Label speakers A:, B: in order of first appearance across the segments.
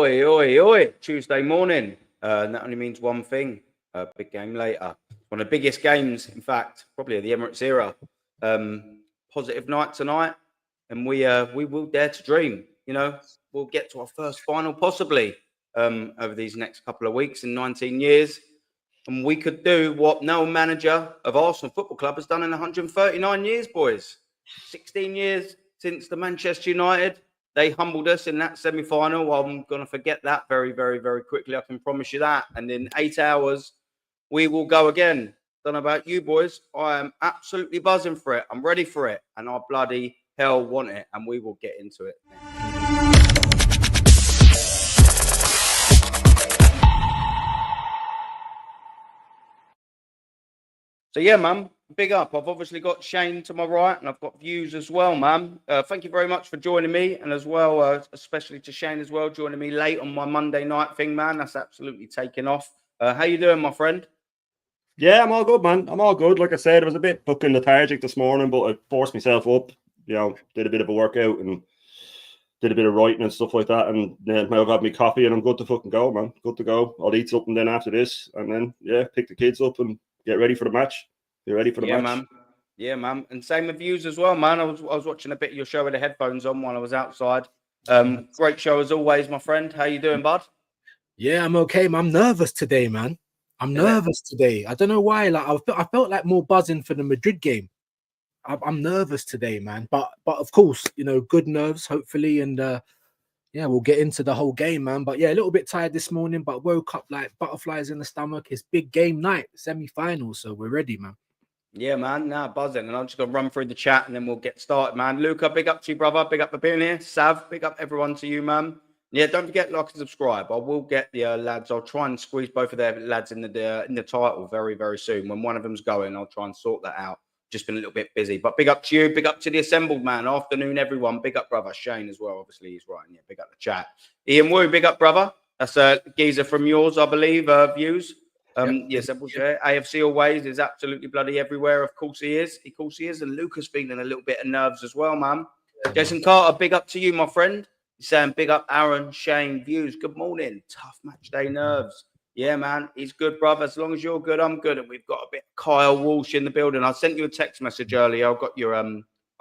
A: Oi, oi, oi. Tuesday morning. And that only means one thing. Big game later. One of the biggest games, in fact, probably of the Emirates era. Positive night tonight. And we will dare to dream. You know, we'll get to our first final possibly over these next couple of weeks in 19 years. And we could do what no manager of Arsenal Football Club has done in 139 years, boys. 16 years since the Manchester United. They humbled us in that semi-final. I'm going to forget that very, very, very quickly. I can promise you that. And in 8 hours, we will go again. Don't know about you, boys. I am absolutely buzzing for it. I'm ready for it. And I bloody hell want it. And we will get into it. So, yeah, man, big up. I've obviously got Shane to my right and I've got Views as well, man. Thank you very much for joining me. And as well, especially to Shane as well, joining me late on my Monday night thing, man. That's absolutely taken off. How you doing, my friend?
B: Yeah, I'm all good, man. I'm all good. Like I said, it was a bit fucking lethargic this morning, but I forced myself up, you know, did a bit of a workout and did a bit of writing and stuff like that. And then I've had my coffee and I'm good to fucking go, man. Good to go. I'll eat something then after this. And then, yeah, pick the kids up and get ready for the match. Be ready for the match.
A: Man. Yeah, man. And same with Views as well, man. I was watching a bit of your show with the headphones on while I was outside. Great show as always, my friend. How you doing, bud?
C: Yeah, I'm okay. I'm nervous today, man. I'm nervous today. I don't know why. Like I felt like more buzzing for the Madrid game. I'm nervous today, man. But of course, you know, good nerves, hopefully, and yeah, we'll get into the whole game, man. But yeah, a little bit tired this morning, but woke up like butterflies in the stomach. It's big game night, semi-final, so we're ready, man.
A: Yeah, man. Nah, buzzing. And I'm just going to run through the chat and then we'll get started, man. Luca, big up to you, brother. Big up for being here. Sav, big up everyone to you, man. Yeah, don't forget like and subscribe. I will get the lads. I'll try and squeeze both of their lads in the title very, very soon. When one of them's going, I'll try and sort that out. Just been a little bit busy. But big up to you. Big up to the assembled, man. Afternoon, everyone. Big up, brother. Shane as well. Obviously, he's right. Yeah, big up the chat. Ian Wu, big up, brother. That's a geezer from yours, I believe, Views. Yes, AFC always is absolutely bloody everywhere. Of course he is. Of course he is. And Lucas feeling a little bit of nerves as well, man. Yeah, Jason Carter, big up to you, my friend. He's saying big up Aaron, Shane, Views. Good morning. Tough match day nerves. Yeah, man. He's good, brother. As long as you're good, I'm good. And we've got a bit of Kyle Walsh in the building. I sent you a text message earlier. I've got your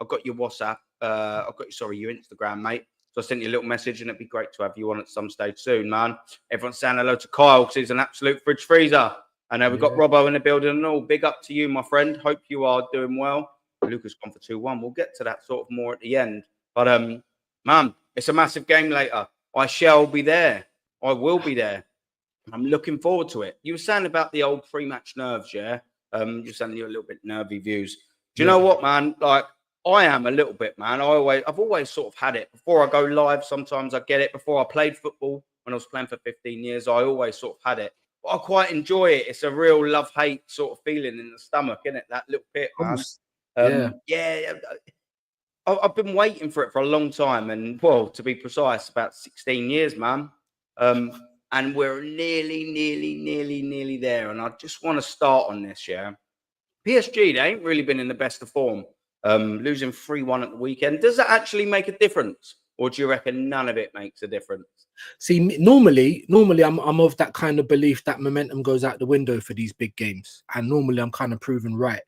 A: WhatsApp. Your Instagram, mate. So I sent you a little message, and it'd be great to have you on at some stage soon, man. Everyone's saying hello to Kyle because he's an absolute fridge freezer. And we've got Robbo in the building and all. Big up to you, my friend. Hope you are doing well. Lucas gone for 2-1. We'll get to that sort of more at the end. But, man, it's a massive game later. I shall be there. I will be there. I'm looking forward to it. You were saying about the old pre-match nerves, yeah? You're saying you're a little bit nervy, Views. Do you know what, man? Like, I am a little bit, man. I've always sort of had it. Before I go live, sometimes I get it. Before I played football, when I was playing for 15 years, I always sort of had it. But I quite enjoy it. It's a real love-hate sort of feeling in the stomach, isn't it? That little pit, man. I've been waiting for it for a long time. And, well, to be precise, about 16 years, man. And we're nearly there. And I just want to start on this, yeah? PSG, they ain't really been in the best of form. Losing 3-1 at the weekend. Does that actually make a difference? Or do you reckon none of it makes a difference?
C: See, normally I'm of that kind of belief that momentum goes out the window for these big games. And normally I'm kind of proven right.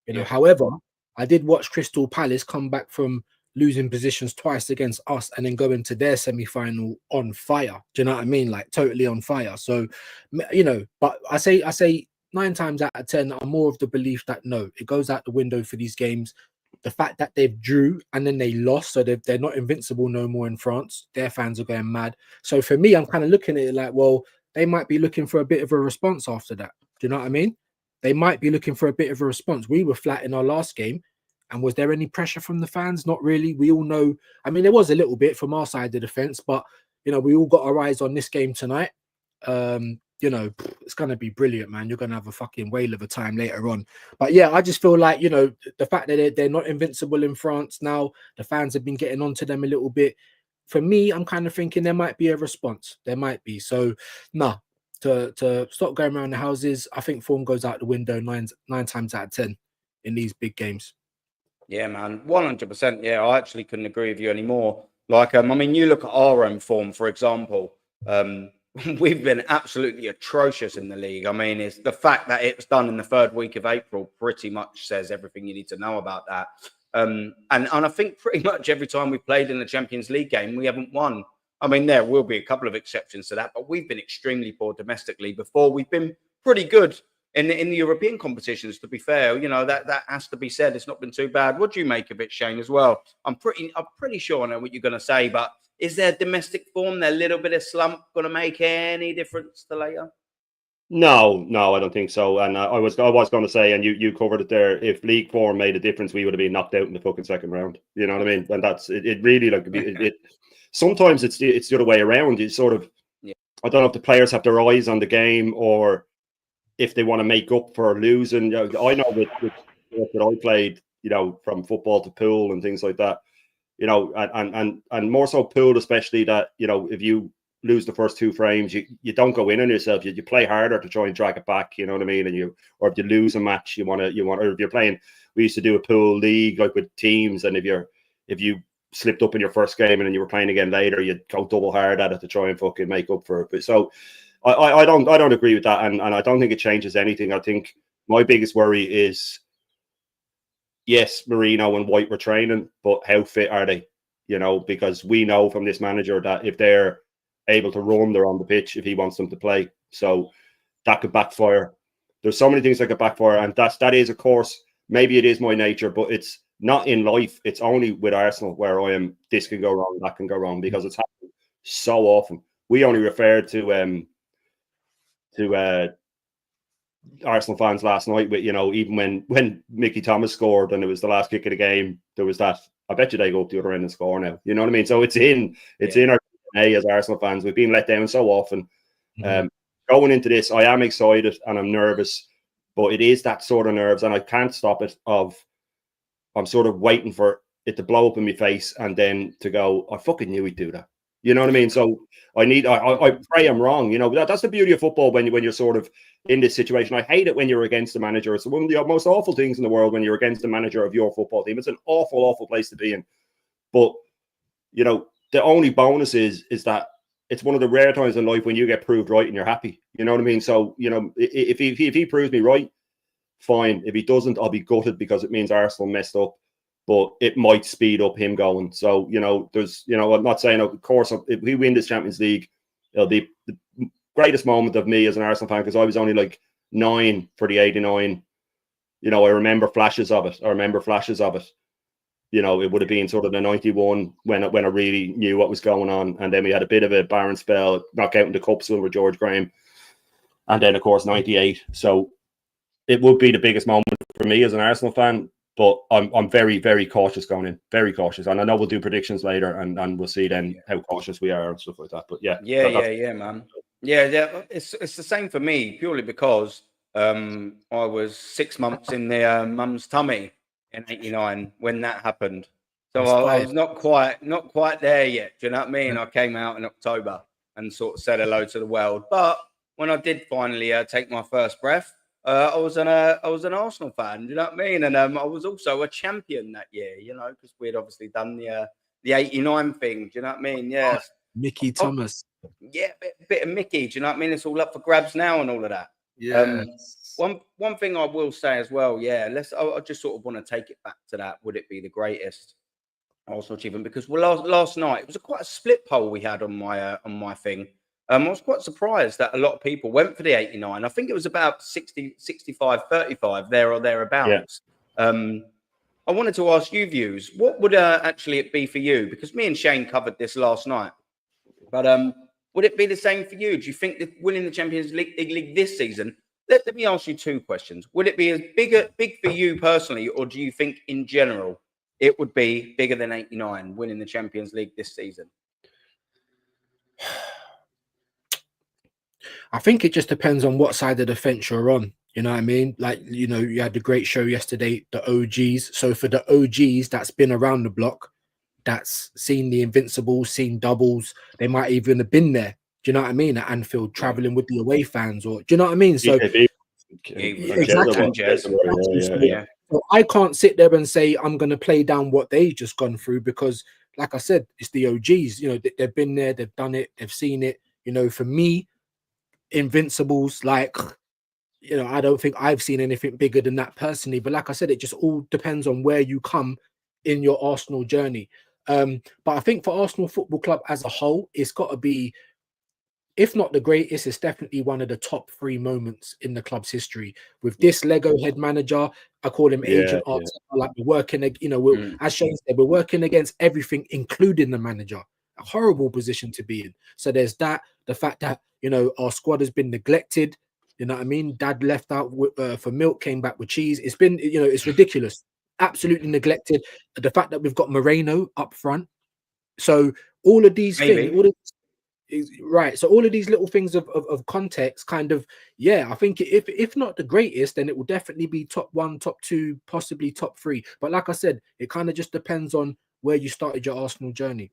C: You know, however, I did watch Crystal Palace come back from losing positions twice against us and then go into their semi-final on fire. Do you know what I mean? Like totally on fire. So, you know, but I say 9 times out of 10, I'm more of the belief that no, it goes out the window for these games. The fact that they've drew and then they lost, so they're not invincible no more in France. Their fans are going mad. So for me, I'm kind of looking at it like, well, they might be looking for a bit of a response after that. Do you know what I mean? They might be looking for a bit of a response. We were flat in our last game. And was there any pressure from the fans? Not really. We all know. I mean, there was a little bit from our side of the fence, but, you know, we all got our eyes on this game tonight. You know, it's going to be brilliant, man. You're going to have a fucking whale of a time later on. But yeah, I just feel like, you know, the fact that they're not invincible in France now, the fans have been getting onto them a little bit. For me, I'm kind of thinking there might be a response. There might be. So, nah, to stop going around the houses, I think form goes out the window nine times out of 10 in these big games.
A: Yeah, man, 100%. Yeah, I actually couldn't agree with you anymore. Like, I mean, you look at our own form, for example. we've been absolutely atrocious in the league. I mean, it's the fact that it was done in the 3rd week of April pretty much says everything you need to know about that. And I think pretty much every time we've played in the Champions League game, we haven't won. I mean, there will be a couple of exceptions to that, but we've been extremely poor domestically before. We've been pretty good in the European competitions, to be fair. You know, that has to be said. It's not been too bad. What do you make of it, Shane, as well? I'm pretty sure I know what you're going to say, but is their domestic form, their little bit of slump, going to make any difference to later?
B: No, I don't think so. And I was going to say, and you covered it there. If league form made a difference, we would have been knocked out in the fucking 2nd round. You know what I mean? And that's it. It really like it. Sometimes it's the other way around. You sort of, I don't know if the players have their eyes on the game or if they want to make up for losing. You know, I know that I played, you know, from football to pool and things like that. You know, and more so pool, especially that, you know, if you lose the first 2 frames, you don't go in on yourself. You play harder to try and drag it back. You know what I mean? And or if you lose a match, or if you're playing. We used to do a pool league like with teams, and if you slipped up in your first game and then you were playing again later, you'd go double hard at it to try and fucking make up for it. But so I don't agree with that, and I don't think it changes anything. I think my biggest worry is, yes, Marino and White were training, but how fit are they? You know, because we know from this manager that if they're able to run, they're on the pitch if he wants them to play. So that could backfire. There's so many things that could backfire, and that is, of course, maybe it is my nature, but it's not in life. It's only with Arsenal where I am. This can go wrong, that can go wrong, because it's happened so often. We only referred to Arsenal fans last night with, you know, even when Mickey Thomas scored and it was the last kick of the game, there was that, I bet you they go up the other end and score now. You know what I mean? So it's in our DNA as Arsenal fans. We've been let down so often. Going into this, I am excited and I'm nervous, but it is that sort of nerves, and I can't stop it. I'm sort of waiting for it to blow up in my face and then to go, I fucking knew he'd do that. You know what I mean? So I pray I'm wrong. You know, that's the beauty of football when you're sort of in this situation. I hate it when you're against the manager. It's one of the most awful things in the world when you're against the manager of your football team. It's an awful, awful place to be in. But, you know, the only bonus is that it's one of the rare times in life when you get proved right and you're happy. You know what I mean? So, you know, if he proves me right, fine. If he doesn't, I'll be gutted because it means Arsenal messed up. But it might speed up him going. So, you know, I'm not saying, of course, if we win this Champions League, it'll be the greatest moment of me as an Arsenal fan, because I was only like 9 for the 89. You know, I remember flashes of it. You know, it would have been sort of the 91 when I really knew what was going on. And then we had a bit of a barren spell, knock out in the cups with George Graham. And then, of course, 98. So it would be the biggest moment for me as an Arsenal fan. But I'm very, very cautious going in. Very cautious. And I know we'll do predictions later and we'll see then how cautious we are and stuff like that. But yeah.
A: Man. Yeah. It's the same for me, purely because I was 6 months in their mum's tummy in 89 when that happened. So I was not quite there yet. Do you know what I mean? I came out in October and sort of said hello to the world. But when I did finally take my first breath, I was an Arsenal fan. Do you know what I mean? And I was also a champion that year, you know, because we'd obviously done the 89 thing. Do you know what I mean? Yeah.
C: Mickey Thomas.
A: Yeah, bit of Mickey. Do you know what I mean? It's all up for grabs now and all of that.
C: Yeah.
A: One thing I will say as well, yeah, I just sort of want to take it back to that. Would it be the greatest Arsenal achievement? Because last night it was quite a split poll we had on my thing. I was quite surprised that a lot of people went for the 89. I think it was about 60, 65, 35, there or thereabouts. Yeah. I wanted to ask you, Views, what would actually it be for you? Because me and Shane covered this last night. But would it be the same for you? Do you think that winning the Champions League this season? Let me ask you 2 questions. Would it be as big for you personally, or do you think in general it would be bigger than 89 winning the Champions League this season?
C: I think it just depends on what side of the fence you're on. You know what I mean? Like, you know, you had the great show yesterday, the OGs. So for the OGs that's been around the block, that's seen the Invincibles, seen doubles, they might even have been there. Do you know what I mean? At Anfield, traveling with the away fans, or do you know what I mean? So exactly. So I can't sit there and say I'm going to play down what they just gone through, because, like I said, it's the OGs. You know, they've been there, they've done it, they've seen it. You know, for me, Invincibles, like, you know, I don't think I've seen anything bigger than that personally. But like I said, it just all depends on where you come in your Arsenal journey. But I think for Arsenal Football Club as a whole, it's got to be, if not the greatest, it's definitely one of the top 3 moments in the club's history. With this Lego head manager, I call him Agent Arteta. Like, we're working, you know, as Shane said, we're working against everything, including the manager. A horrible position to be in. So there's that. The fact that, you know, our squad has been neglected. You know what I mean? Dad left out for milk, came back with cheese. It's been, you know, it's ridiculous. Absolutely neglected. The fact that we've got Moreno up front. So all of these things, right. So all of these little things of context, kind of, yeah, I think if not the greatest, then it will definitely be top 1, top 2, possibly top 3. But like I said, it kind of just depends on where you started your Arsenal journey.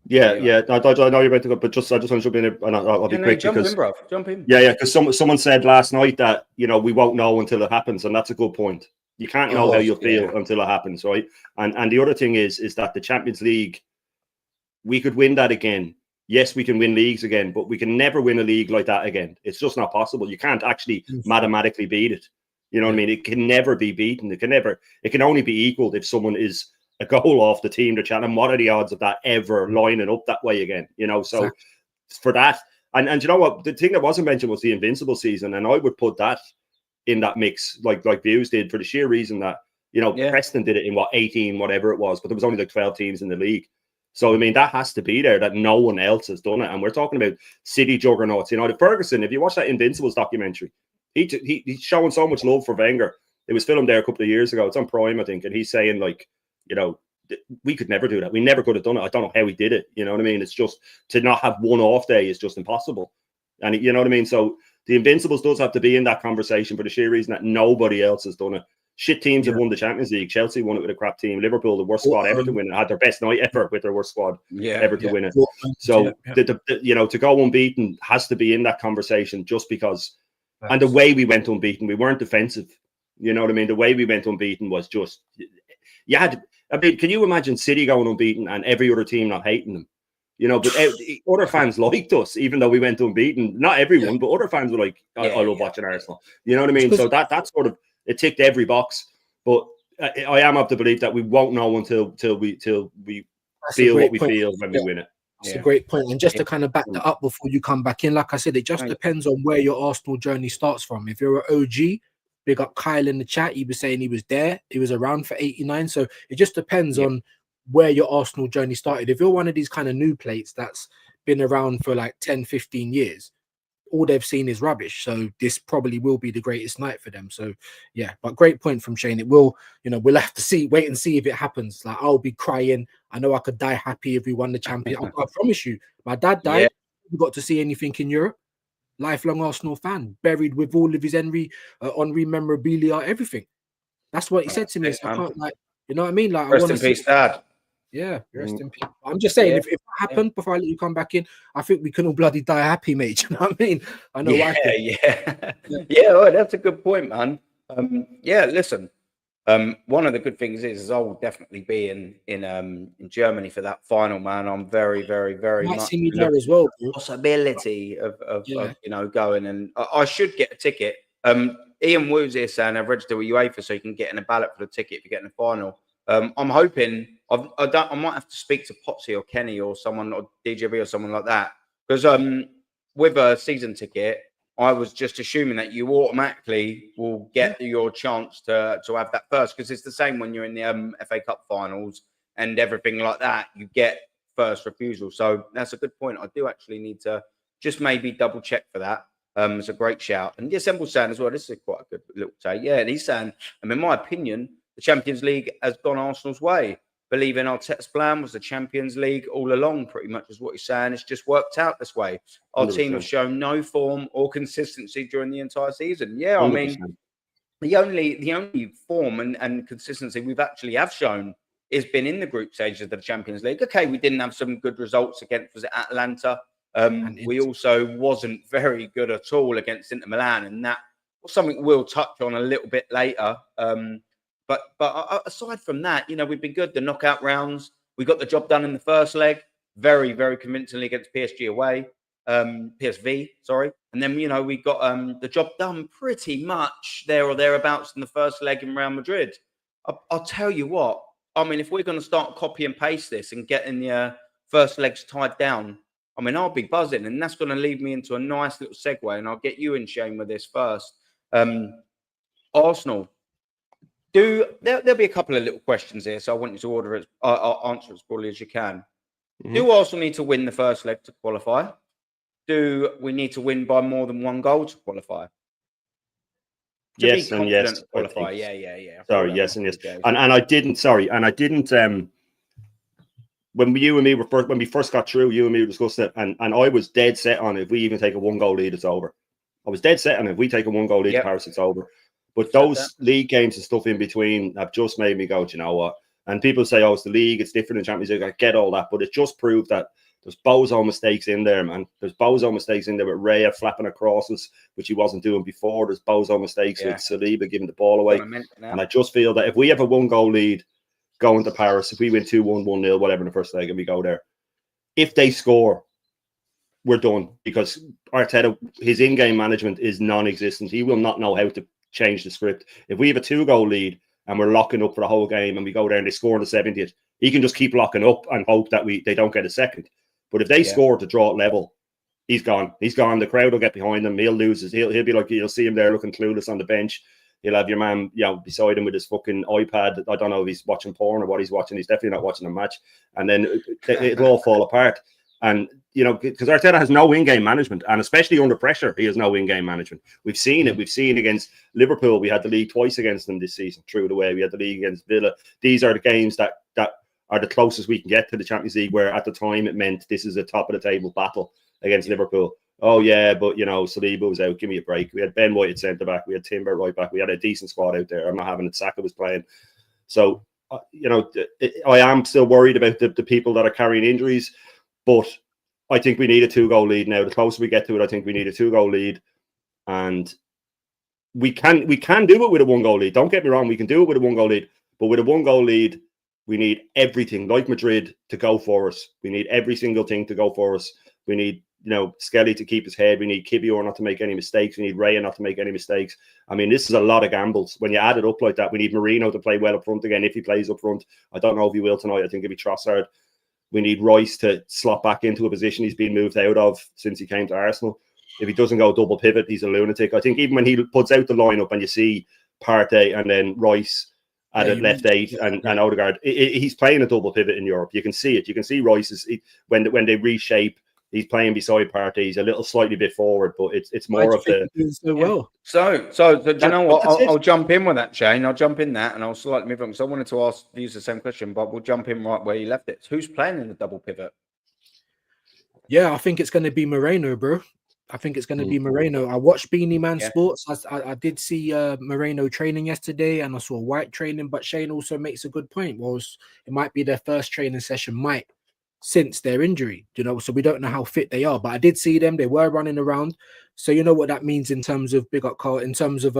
B: Yeah. I know you're about to go, but I just want to jump in, and I'll be quick,
A: jump
B: because
A: in, bro. Jump in.
B: Yeah, because someone said last night that, you know, we won't know until it happens, and that's a good point. You can't know how you'll feel until it happens, right? And the other thing is that the Champions League, we could win that again. Yes, we can win leagues again, but we can never win a league like that again. It's just not possible. You can't actually mathematically beat it. You know what I mean? It can never be beaten. It can only be equaled if someone is a goal off the team to chat. And what are the odds of that ever lining up that way again? You know, so for that, and you know what, the thing that wasn't mentioned was the Invincible season, and I would put that in that mix, like Views did, for the sheer reason that, you know, Preston did it in 18, whatever it was, but there was only like 12 teams in the league. So, I mean, that has to be there, that no one else has done it. And we're talking about city juggernauts. You know, the Ferguson, if you watch that Invincibles documentary, he's showing so much love for Wenger. It was filmed there a couple of years ago. It's on Prime, I think. And he's saying, like, you know, we could never do that. We never could have done it. I don't know how he did it. You know what I mean? It's just, to not have one off day is just impossible. And you know what I mean? So the Invincibles does have to be in that conversation for the sheer reason that nobody else has done it. Shit teams have won the Champions League. Chelsea won it with a crap team. Liverpool, the worst squad ever to win it, had their best night ever with their worst squad ever to win it. So, you know, to go unbeaten has to be in that conversation, just because. And the way we went unbeaten, we weren't defensive. You know what I mean? The way we went unbeaten was just, you had. I mean, can you imagine City going unbeaten and every other team not hating them? You know, but other fans liked us, even though we went unbeaten. Not everyone, but other fans were like, I love watching Arsenal. You know what I mean? So that sort of, it ticked every box. But I am of the belief that we won't know until we feel what we feel when we win it.
C: That's a great point. And just to kind of back that up before you come back in, like I said, it just depends on where your Arsenal journey starts from. If you're an OG, big up Kyle in the chat. He was saying he was there. He was around for 89. So it just depends on where your Arsenal journey started. If you're one of these kind of new plates that's been around for like 10, 15 years, all they've seen is rubbish. So this probably will be the greatest night for them. So yeah, but great point from Shane. It will, you know, we'll have to wait and see if it happens. Like, I'll be crying. I know I could die happy if we won the champion. I promise you, my dad died. We got to see anything in Europe. Lifelong Arsenal fan, buried with all of his Henry memorabilia, everything. That's what he said to me. So I can't, like, you know what I mean? Like,
A: rest
C: I want
A: in
C: to
A: peace, Dad.
C: Yeah, rest in peace. I'm just saying, if that happened before I let you come back in, I think we can all bloody die happy, mate. You know what I mean? I know.
A: Well, that's a good point, man. Listen. One of the good things is I will definitely be in Germany for that final, man. I'm very, very, very much
C: there as well.
A: Possibility of you know, going, and I should get a ticket. Ian Woo's here saying I've registered with UEFA so you can get in a ballot for the ticket if you get in the final. I'm hoping I might have to speak to Potsy or Kenny or someone, or DJB or someone like that, because with a season ticket, I was just assuming that you automatically will get your chance to have that first, because it's the same when you're in the FA Cup finals and everything like that. You get first refusal. So that's a good point. I do actually need to just maybe double check for that. It's a great shout. And yes, Emble's saying as well, this is quite a good little take. Yeah, and he's saying, in my opinion, the Champions League has gone Arsenal's way. Believing Arteta's plan was the Champions League all along, pretty much is what he's saying. It's just worked out this way. Our 100%. Team have shown no form or consistency during the entire season. Yeah, 100%. I mean, the only form and consistency we've actually have shown has been in the group stages of the Champions League. Okay, we didn't have some good results against, was it Atlanta? We also wasn't very good at all against Inter Milan, and that was something we'll touch on a little bit later. But aside from that, you know, we've been good. The knockout rounds, we got the job done in the first leg, very, very convincingly against PSG away. PSV, sorry. And then, you know, we got the job done pretty much there or thereabouts in the first leg in Real Madrid. I'll tell you what, I mean, if we're going to start copy and paste this and getting the first legs tied down, I mean, I'll be buzzing. And that's going to lead me into a nice little segue. And I'll get you in, Shane, with this first. Arsenal. There'll be a couple of little questions here, so I want you to answer as broadly as you can. Do Arsenal need to win the first leg to qualify? Do we need to win by more than one goal to qualify?
B: Yes and yes.
A: Qualify. Yeah.
B: Sorry, yes and yes. And I didn't. Sorry, and I didn't. When we first got through, you and me discussed it, and I was dead set on if we even take a 1-goal lead, it's over. I was dead set on if we take a 1-goal lead to Paris, it's over. But those league games and stuff in between have just made me go, do you know what? And people say, oh, it's the league, it's different in Champions League. I get all that, but it just proved that there's bozo mistakes in there, man. There's bozo mistakes in there with Raya flapping acrosses, which he wasn't doing before. There's bozo mistakes with Saliba giving the ball away. And I just feel that if we have a 1-goal lead going to Paris, if we win 2-1, 1-0, whatever in the first leg, and we go there, if they score, we're done. Because Arteta, his in-game management is non-existent. He will not know how to change the script. If we have a 2-goal lead and we're locking up for the whole game and we go there and they score in the 70th, he can just keep locking up and hope that they don't get a second. But if they score to draw it level, he's gone. He's gone. The crowd will get behind him. He'll lose his. He'll be like, you'll see him there looking clueless on the bench. He'll have your man, beside him with his fucking iPad. I don't know if he's watching porn or what he's watching. He's definitely not watching a match. And then it'll all fall apart. And, because Arteta has no in-game management, and especially under pressure, he has no in-game management. We've seen it. We've seen against Liverpool. We had the league twice against them this season, through the way. We had the league against Villa. These are the games that are the closest we can get to the Champions League, where at the time it meant this is a top-of-the-table battle against Liverpool. Oh, yeah, but, Saliba was out. Give me a break. We had Ben White at centre-back. We had Timber right back. We had a decent squad out there. I'm not having it. Saka was playing. So, I am still worried about the people that are carrying injuries, but I think we need a 2-goal lead now. The closer we get to it, I think we need a 2-goal lead. And we can do it with a 1-goal lead. Don't get me wrong. We can do it with a 1-goal lead. But with a 1-goal lead, we need everything, like Madrid, to go for us. We need every single thing to go for us. We need, Skelly to keep his head. We need Kivior not to make any mistakes. We need Raya not to make any mistakes. I mean, this is a lot of gambles. When you add it up like that, we need Marino to play well up front again if he plays up front. I don't know if he will tonight. I think it'll be Trossard. We need Rice to slot back into a position he's been moved out of since he came to Arsenal. If he doesn't go double pivot, he's a lunatic. I think even when he puts out the lineup and you see Partey and then Rice at left 8 and Odegaard, he's playing a double pivot in Europe. You can see it. You can see Rice when they reshape, he's playing beside Partey. He's a little slightly bit forward, but it's more of the
C: so well.
A: So do you know what? I'll jump in with that, Shane. I'll jump in that, and I'll slightly move on because I wanted to use the same question, but we'll jump in right where you left it. Who's playing in the double pivot?
C: Yeah, I think it's going to be Moreno, bro. I think it's going to be Moreno. I watched Beanie Man Sports. I did see Moreno training yesterday, and I saw White training. But Shane also makes a good point. It might be their first training session, since their injury, so we don't know how fit they are. But I did see them; they were running around. So you know what that means in terms of big up Carl, in terms of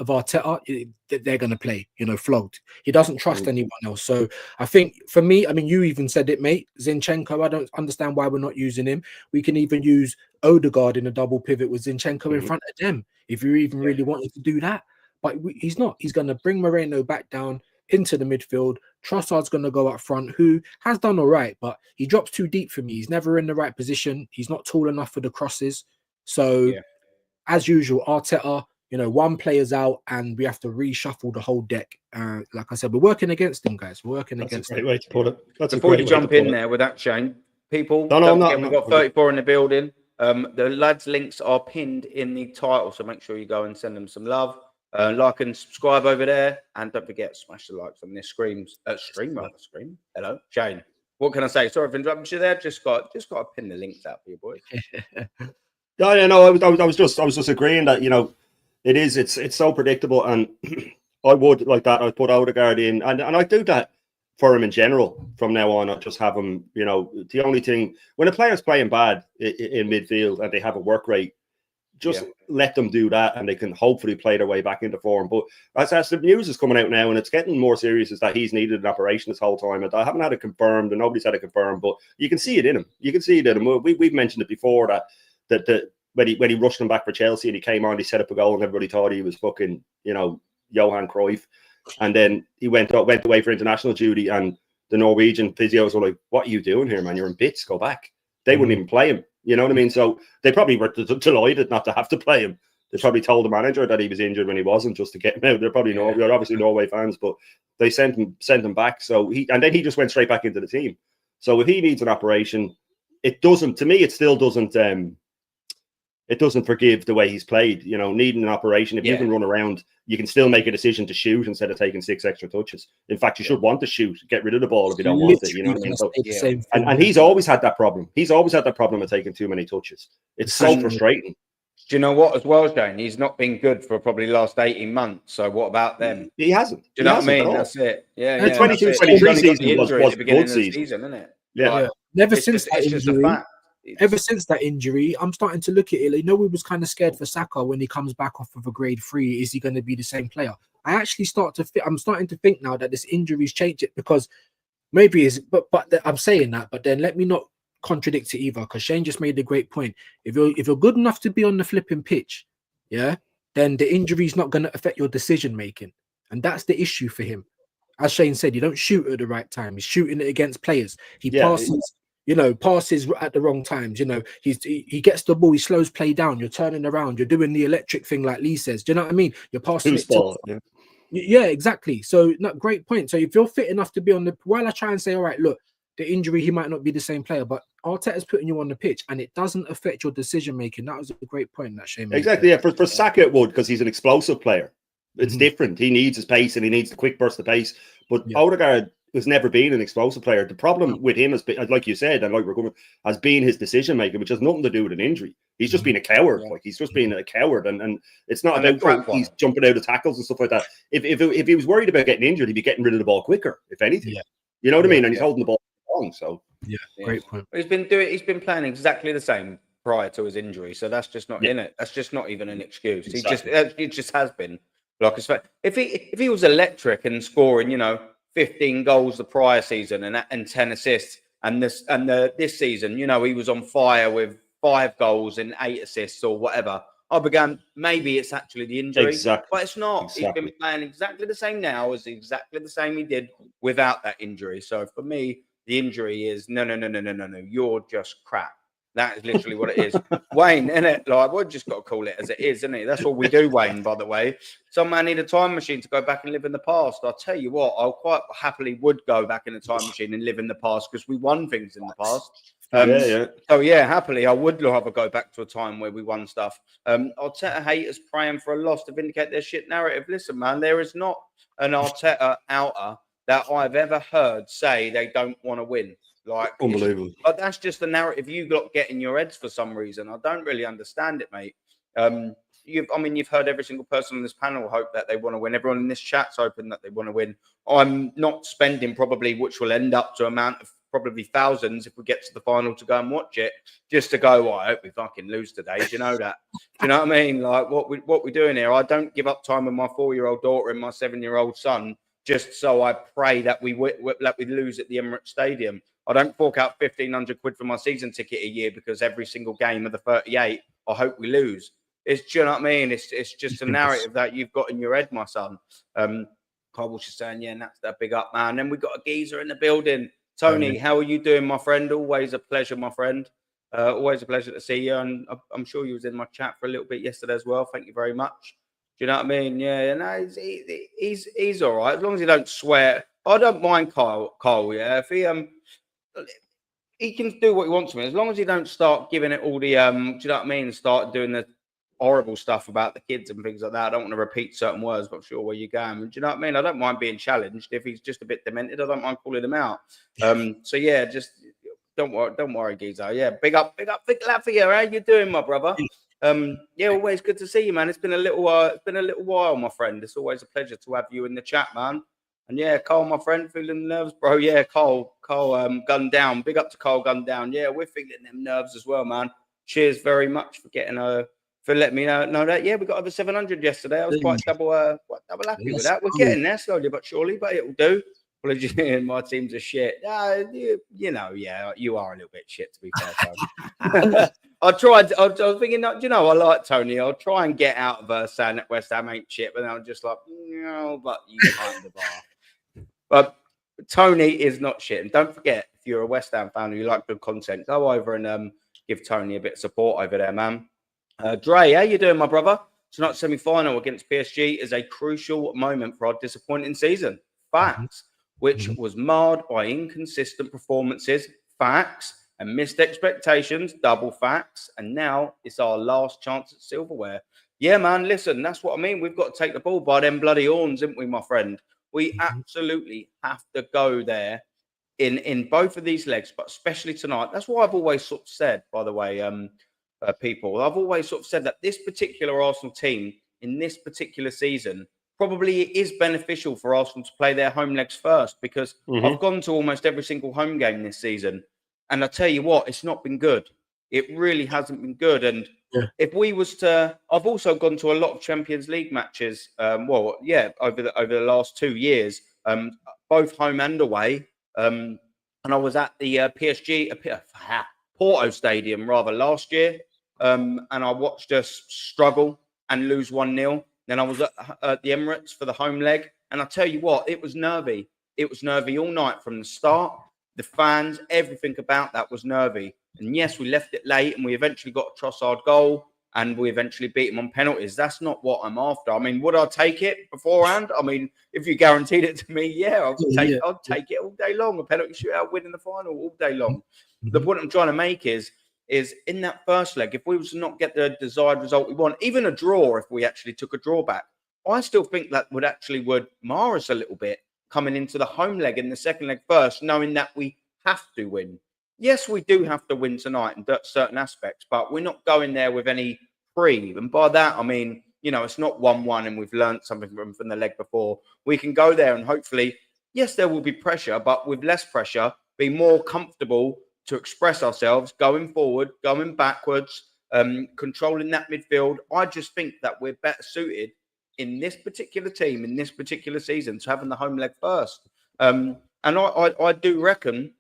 C: Arteta, they're going to play, flogged. He doesn't trust anyone else. So I think for me, I mean, you even said it, mate. Zinchenko, I don't understand why we're not using him. We can even use Odegaard in a double pivot with Zinchenko in front of them if you even really wanted to do that. But he's not. He's going to bring Moreno back down into the midfield. Trossard's going to go up front, who has done all right, but he drops too deep for me. He's never in the right position. He's not tall enough for the crosses. So, as usual, Arteta, one player's out and we have to reshuffle the whole deck. Like I said, we're working against them, guys. We're working against them.
B: That's a great way to put it.
A: Before you jump in there with that, Shane, people, don't forget we've got 34 in the building. The lads' links are pinned in the title, so make sure you go and send them some love. Like and subscribe over there, and don't forget, smash the likes on this stream. Hello, Shane. What can I say? Sorry for interrupting you there. Just got to pin the links out for you, boys.
B: I was just agreeing that it's so predictable, and I would like that. I'd put Odegaard in, and I do that for him in general from now on. I just have him. The only thing when a player's playing bad in midfield and they have a work rate, Just let them do that, and they can hopefully play their way back into form. But as the news is coming out now, and it's getting more serious, is that he's needed an operation this whole time. And I haven't had it confirmed, and nobody's had it confirmed, but you can see it in him. You can see it in him. We've mentioned it before that when he rushed him back for Chelsea and he came on, he set up a goal, and everybody thought he was fucking, Johan Cruyff. And then he went away for international duty, and the Norwegian physios were like, "What are you doing here, man? You're in bits. Go back." They wouldn't even play him. You know what I mean? So they probably were delighted not to have to play him. They probably told the manager that he was injured when he wasn't, just to get him out. They're probably they're obviously Norway fans, but they sent him back. So then he just went straight back into the team. So if he needs an operation, it doesn't. To me, it still doesn't. It doesn't forgive the way he's played. Needing an operation. If you can run around, you can still make a decision to shoot instead of taking 6 extra touches. In fact, you should want to shoot, get rid of the ball if you don't want it. You know what I mean? So, and he's always had that problem. He's always had that problem of taking too many touches. It's so frustrating.
A: Do you know what, as well, Shane? He's not been good for probably the last 18 months. So what about them?
B: He hasn't.
A: Do you know what I mean? That's it. Yeah.
B: 22-23 season was a good season,
A: isn't it?
B: Yeah.
C: Never since that injury. Ever since that injury, I'm starting to look at it. We was kind of scared for Saka when he comes back off of a grade 3. Is he going to be the same player? I'm starting to think now that this injury's changed it, because maybe but I'm saying that, but then let me not contradict it either, because Shane just made a great point. If you're good enough to be on the flipping pitch, then the injury's not going to affect your decision making, and that's the issue for him. As Shane said, you don't shoot at the right time. He's shooting it against players. He passes. Passes at the wrong times. He gets the ball, he slows play down. You're turning around, you're doing the electric thing, like Lee says. Do you know what I mean? You're passing it. Yeah, exactly. So, great point. So, if you're fit enough to be on the, while I try and say, all right, look, the injury, he might not be the same player, but Arteta's putting you on the pitch, and it doesn't affect your decision making. That was a great point that Shane made.
B: Exactly. Yeah, for Saka it would, because he's an explosive player. It's different. He needs his pace, and he needs the quick burst of pace. But Odigard has never been an explosive player. The problem with him, has been, like you said, and like we're going, has been his decision making, which has nothing to do with an injury. He's just been a coward. Like, he's just been a coward, and it's not about he's jumping out of tackles and stuff like that. If he was worried about getting injured, he'd be getting rid of the ball quicker, if anything. You know what I mean? And he's holding the ball long. So
C: great point.
A: He's been playing exactly the same prior to his injury, so that's just not in it. That's just not even an excuse. Exactly. It just has been. Like, if he was electric and scoring, 15 goals the prior season and 10 assists, and this season, he was on fire with 5 goals and 8 assists or whatever, I began, maybe it's actually the injury.
B: Exactly.
A: But it's not. Exactly. He's been playing exactly the same now as exactly the same he did without that injury. So for me, the injury is no. You're just crap. That is literally what it is. Wayne, innit? Like, we've just got to call it as it is, isn't it? That's all we do, Wayne, by the way. Some man need a time machine to go back and live in the past. I'll tell you what, I quite happily would go back in a time machine and live in the past, because we won things in the past. So, happily, I would rather go back to a time where we won stuff. Arteta haters praying for a loss to vindicate their shit narrative. Listen, man, there is not an Arteta outer that I've ever heard say they don't want to win. Like,
B: unbelievable.
A: But that's just the narrative you got get in your heads for some reason. I don't really understand it, mate. You've heard every single person on this panel hope that they want to win. Everyone in this chat's hoping that they want to win. I'm not spending probably, which will end up to amount of probably thousands if we get to the final to go and watch it, just to go, I hope we fucking lose today. Do you know that? Do you know what I mean? Like, what we're doing here, I don't give up time with my 4-year-old daughter and my 7-year-old son just so I pray that we lose at the Emirates Stadium. I don't fork out 1,500 quid for my season ticket a year because every single game of the 38, I hope we lose. Do you know what I mean? It's just a narrative that you've got in your head, my son. Carl was just saying, and that's that big up, man. Then we got a geezer in the building. Tony, how are you doing, my friend? Always a pleasure, my friend. Always a pleasure to see you. And I'm sure you was in my chat for a little bit yesterday as well. Thank you very much. Do you know what I mean? Yeah, no, he's all right. As long as he don't swear. I don't mind Kyle, if he can do what he wants to me, as long as he don't start giving it all the do you know what I mean? Start doing the horrible stuff about the kids and things like that. I don't want to repeat certain words, but I'm sure where you're going. Do you know what I mean? I don't mind being challenged. If he's just a bit demented, I don't mind calling him out. So yeah, just don't worry, Gizo. Yeah, big up, big lad for you. How you doing, my brother? Always good to see you, man. It's been a little while, my friend. It's always a pleasure to have you in the chat, man. And yeah, Cole, my friend, feeling nerves, bro. Yeah, Cole, gunned down. Big up to Cole, gunned down. Yeah, we're feeling them nerves as well, man. Cheers very much for getting for letting me know that. Yeah, we got over 700 yesterday. I was quite double happy with that. We're getting there slowly but surely, but it'll do. Apologies, my team's a shit. You know, yeah, you are a little bit shit, to be fair, Tony. I was thinking, you know, I like Tony. I'll try and get out of saying that West Ham ain't shit, but then I'm just like, no, but you kind of are. But Tony is not shit. And don't forget, if you're a West Ham fan and you like good content, go over and give Tony a bit of support over there, man. Dre, how you doing, my brother? Tonight's semi-final against PSG is a crucial moment for our disappointing season. Facts. Which was marred by inconsistent performances, facts, and missed expectations, double facts. And now it's our last chance at silverware. Yeah, man, listen, that's what I mean. We've got to take the ball by them bloody horns, haven't we, my friend? We absolutely have to go there in both of these legs, but especially tonight. That's why I've always sort of said, by the way, people, I've always sort of said that this particular Arsenal team in this particular season, probably it is beneficial for Arsenal to play their home legs first, because I've gone to almost every single home game this season. And I tell you what, it's not been good. It really hasn't been good. And if we was to, I've also gone to a lot of Champions League matches. Over the last 2 years, both home and away. And I was at the PSG, Porto Stadium rather last year. And I watched us struggle and lose 1-0. Then I was at the Emirates for the home leg. And I tell you what, it was nervy. It was nervy all night from the start. The fans, everything about that was nervy. And yes, we left it late and we eventually got a Trossard goal and we eventually beat him on penalties. That's not what I'm after. I mean, would I take it beforehand? I mean, if you guaranteed it to me, yeah, I'd take it all day long. A penalty shootout, winning the final all day long. The point I'm trying to make is in that first leg, if we was to not get the desired result we want, even a draw, if we actually took a draw back, I still think that would mar us a little bit coming into the home leg in the second leg first, knowing that we have to win. Yes, we do have to win tonight in certain aspects, but we're not going there with any pre. And by that, I mean, you know, it's not 1-1 and we've learned something from the leg before. We can go there and hopefully, yes, there will be pressure, but with less pressure, be more comfortable to express ourselves, going forward, going backwards, controlling that midfield. I just think that we're better suited in this particular team, in this particular season, to having the home leg first. And I do reckon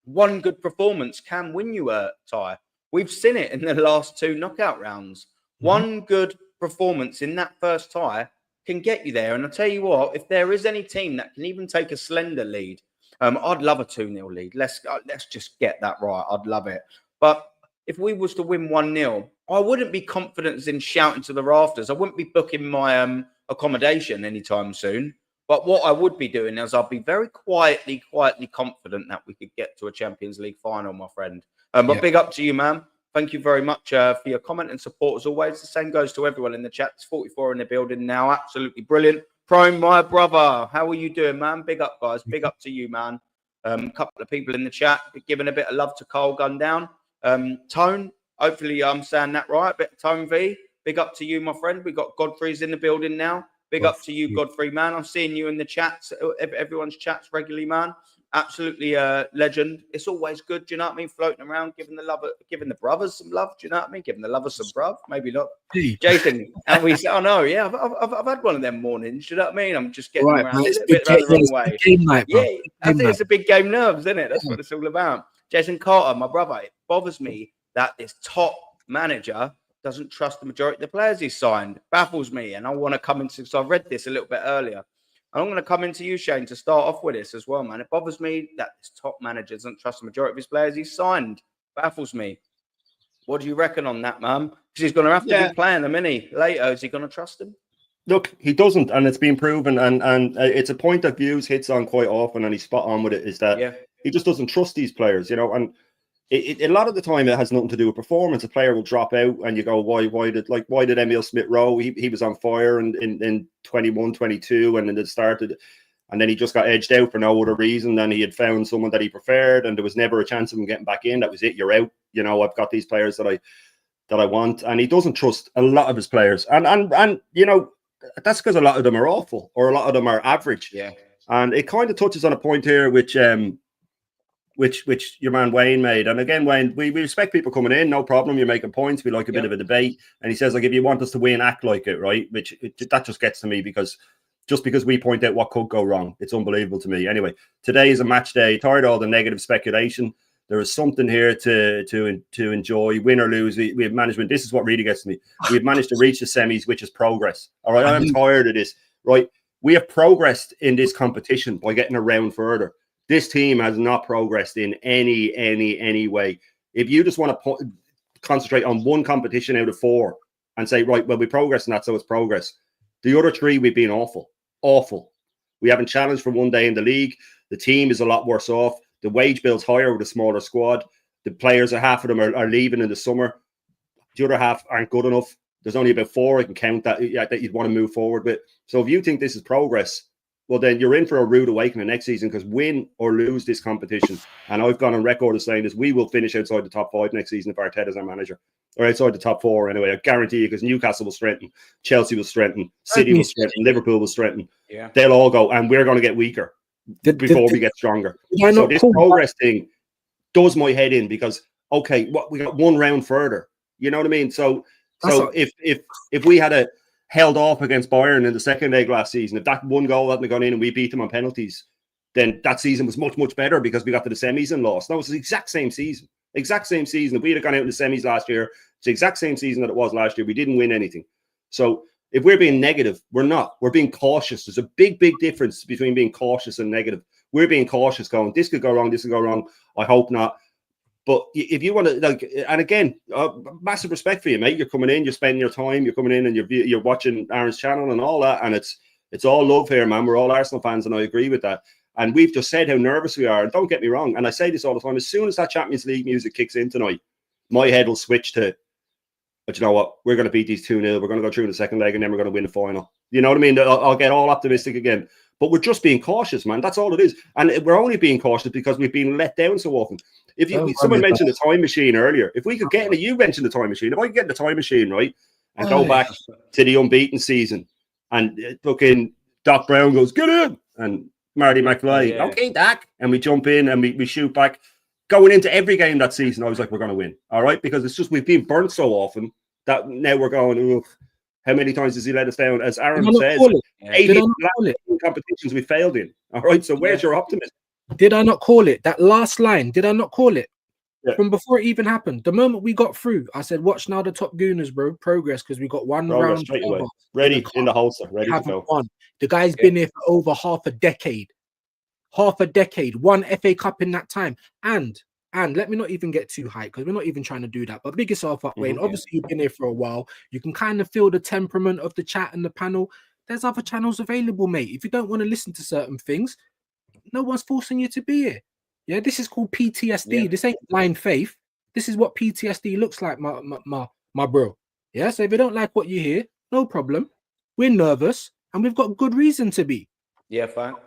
A: one good performance can win you a tie. We've seen it in the last 2 knockout rounds. One good performance in that first tie can get you there. And I'll tell you what, if there is any team that can even take a slender lead, I'd love a 2-0 lead. Let's just get that right. I'd love it. But if we was to win 1-0, I wouldn't be confident in shouting to the rafters. I wouldn't be booking my accommodation anytime soon. But what I would be doing is I'd be very quietly confident that we could get to a Champions League final, my friend. But big up to you, man. Thank you very much for your comment and support as always. The same goes to everyone in the chat. There's 44 in the building now. Absolutely brilliant. Prime, my brother, how are you doing, man? Big up, guys. Big up to you, man. A couple of people in the chat giving a bit of love to Carl Gun Down. Tone, hopefully I'm saying that right. But Tone V, big up to you, my friend. We got Godfrey's in the building now. Big up to you, Godfrey, man. I'm seeing you in the chats, everyone's chats regularly, man. Absolutely legend. It's always good, do you know what I mean? Floating around, giving the brothers some love, do you know what I mean? Giving the lovers some bruv, maybe not. Jason, and we say, oh no, yeah, I've had one of them mornings, do you know what I mean? I'm just getting around a little bit the wrong way. It's a big game nerves, isn't it? That's what it's all about. Jason Carter, my brother, it bothers me that this top manager doesn't trust the majority of the players he's signed. Baffles me, and I want to come into, so I read this a little bit earlier. I'm going to come into you, Shane, to start off with this as well, man. It bothers me that this top manager doesn't trust the majority of his players he's signed. Baffles me. What do you reckon on that, man? Because he's going to have to be playing them, isn't he? Later, is he going to trust him?
B: Look, he doesn't, and it's been proven, and it's a point that Views hits on quite often, and he's spot on with it, is that he just doesn't trust these players, you know, and a lot of the time it has nothing to do with performance. A player will drop out and you go, why did Emile Smith-Rowe? He was on fire in 21, 22, and then it started, and then he just got edged out for no other reason than he had found someone that he preferred, and there was never a chance of him getting back in. That was it. You're out. You know, I've got these players that I want, and he doesn't trust a lot of his players, and you know, that's because a lot of them are awful or a lot of them are average.
A: Yeah,
B: and it kind of touches on a point here, which which your man Wayne made. And again, Wayne, we respect people coming in, no problem. You're making points. We like a bit of a debate. And he says, like, if you want us to win, act like it, right? That just gets to me because we point out what could go wrong, it's unbelievable to me. Anyway, today is a match day. Tired of all the negative speculation. There is something here to enjoy, win or lose. We have management. This is what really gets to me. We've managed to reach the semis, which is progress. All right, I'm tired of this. Right, we have progressed in this competition by getting a round further. This team has not progressed in any way. If you just want to concentrate on one competition out of 4 and say, right, well, we progress in that, so it's progress. The other 3, we've been awful. We haven't challenged for one day in the league. The team is a lot worse off. The wage bill's higher with a smaller squad. The players, half of them are leaving in the summer. The other half aren't good enough. There's only about 4 I can count that you'd want to move forward with. So if you think this is progress, well, then you're in for a rude awakening next season, because win or lose this competition, and I've gone on record as saying this, we will finish outside the top 5 next season if Arteta's our manager, or outside the top 4 anyway. I guarantee you, because Newcastle will strengthen, Chelsea will strengthen, City will strengthen, Liverpool will strengthen. Yeah, they'll all go, and we're going to get weaker before we get stronger. So this progress thing does my head in, because okay, we got one round further. You know what I mean? So if we had held off against Bayern in the second leg last season, if that one goal hadn't gone in and we beat them on penalties, then that season was much better, because we got to the semis and lost. No, it's the exact same season. If we had gone out in the semis last year, it's the exact same season that it was last year. We didn't win anything. So if we're being negative, we're not. We're being cautious. There's a big difference between being cautious and negative. We're being cautious, going, this could go wrong, this could go wrong. I hope not. But if you want to, like, and again, massive respect for you, mate. You're coming in, you're spending your time, you're coming in and you're watching Aaron's channel and all that. And it's all love here, man. We're all Arsenal fans, and I agree with that. And we've just said how nervous we are. And don't get me wrong. And I say this all the time. As soon as that Champions League music kicks in tonight, my head will switch to, but you know what? We're going to beat these 2-0. We're going to go through in the second leg, and then we're going to win the final. You know what I mean? I'll get all optimistic again. But we're just being cautious, man. That's all it is. And we're only being cautious because we've been let down so often. If someone mentioned the time machine earlier, if we could get in, you mentioned the time machine. If I could get in the time machine, right, and go back to the unbeaten season, and fucking Doc Brown goes, get in, and Marty McFly, okay, Doc, and we jump in and we shoot back. Going into every game that season, I was like, we're going to win, all right, because it's just we've been burnt so often that now we're going, how many times does he let us down? As Aaron says, 80 competitions we failed in, all right, so where's your optimism?
C: Did I not call it? That last line, did I not call it? Yeah. From before it even happened. The moment we got through, I said, watch now the top gooners, bro. Progress, because we got one round
B: straight away. Ready in the holster, ready to go.
C: Won. The guy's been here for over half a decade. Won FA Cup in that time. And let me not even get too high, because we're not even trying to do that. But big yourself up, Wayne. Obviously, you've been here for a while. You can kind of feel the temperament of the chat and the panel. There's other channels available, mate. If you don't want to listen to certain things, no one's forcing you to be here. Yeah, this is called PTSD. Yeah. This ain't blind faith. This is what PTSD looks like, my bro. Yeah, so if you don't like what you hear, no problem. We're nervous, and we've got good reason to be.
A: Yeah, fact.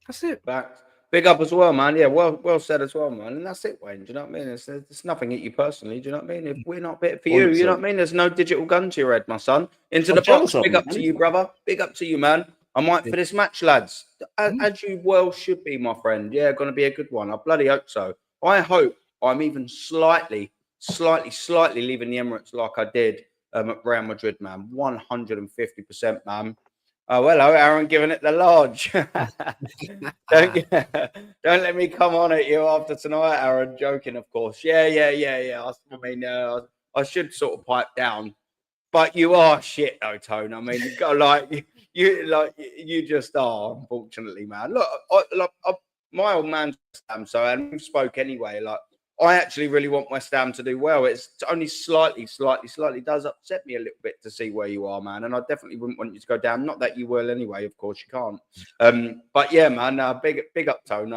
C: That's it.
A: Fact. Big up as well, man. Yeah, well said as well, man. And that's it, Wayne. Do you know what I mean? It's nothing at you personally. Do you know what I mean? If we're not bit for you, you know what I mean? There's no digital gun to your head, my son. Into the box. Big up to you, brother. Big up to you, man. I'm right for this match, lads. As you well should be, my friend. Yeah, going to be a good one. I bloody hope so. I hope I'm even slightly leaving the Emirates like I did at Real Madrid, man. 150%, man. Oh, hello, Aaron, giving it the lodge. Don't let me come on at you after tonight, Aaron. Joking, of course. Yeah. I mean, I should sort of pipe down. But you are shit, though, Tone. I mean, you just are, unfortunately, man. Look, my old man's West Ham, so and we spoke anyway. Like, I actually really want West Ham to do well. It's only slightly does upset me a little bit to see where you are, man. And I definitely wouldn't want you to go down. Not that you will anyway. Of course, you can't. But yeah, man. Big up, Tone.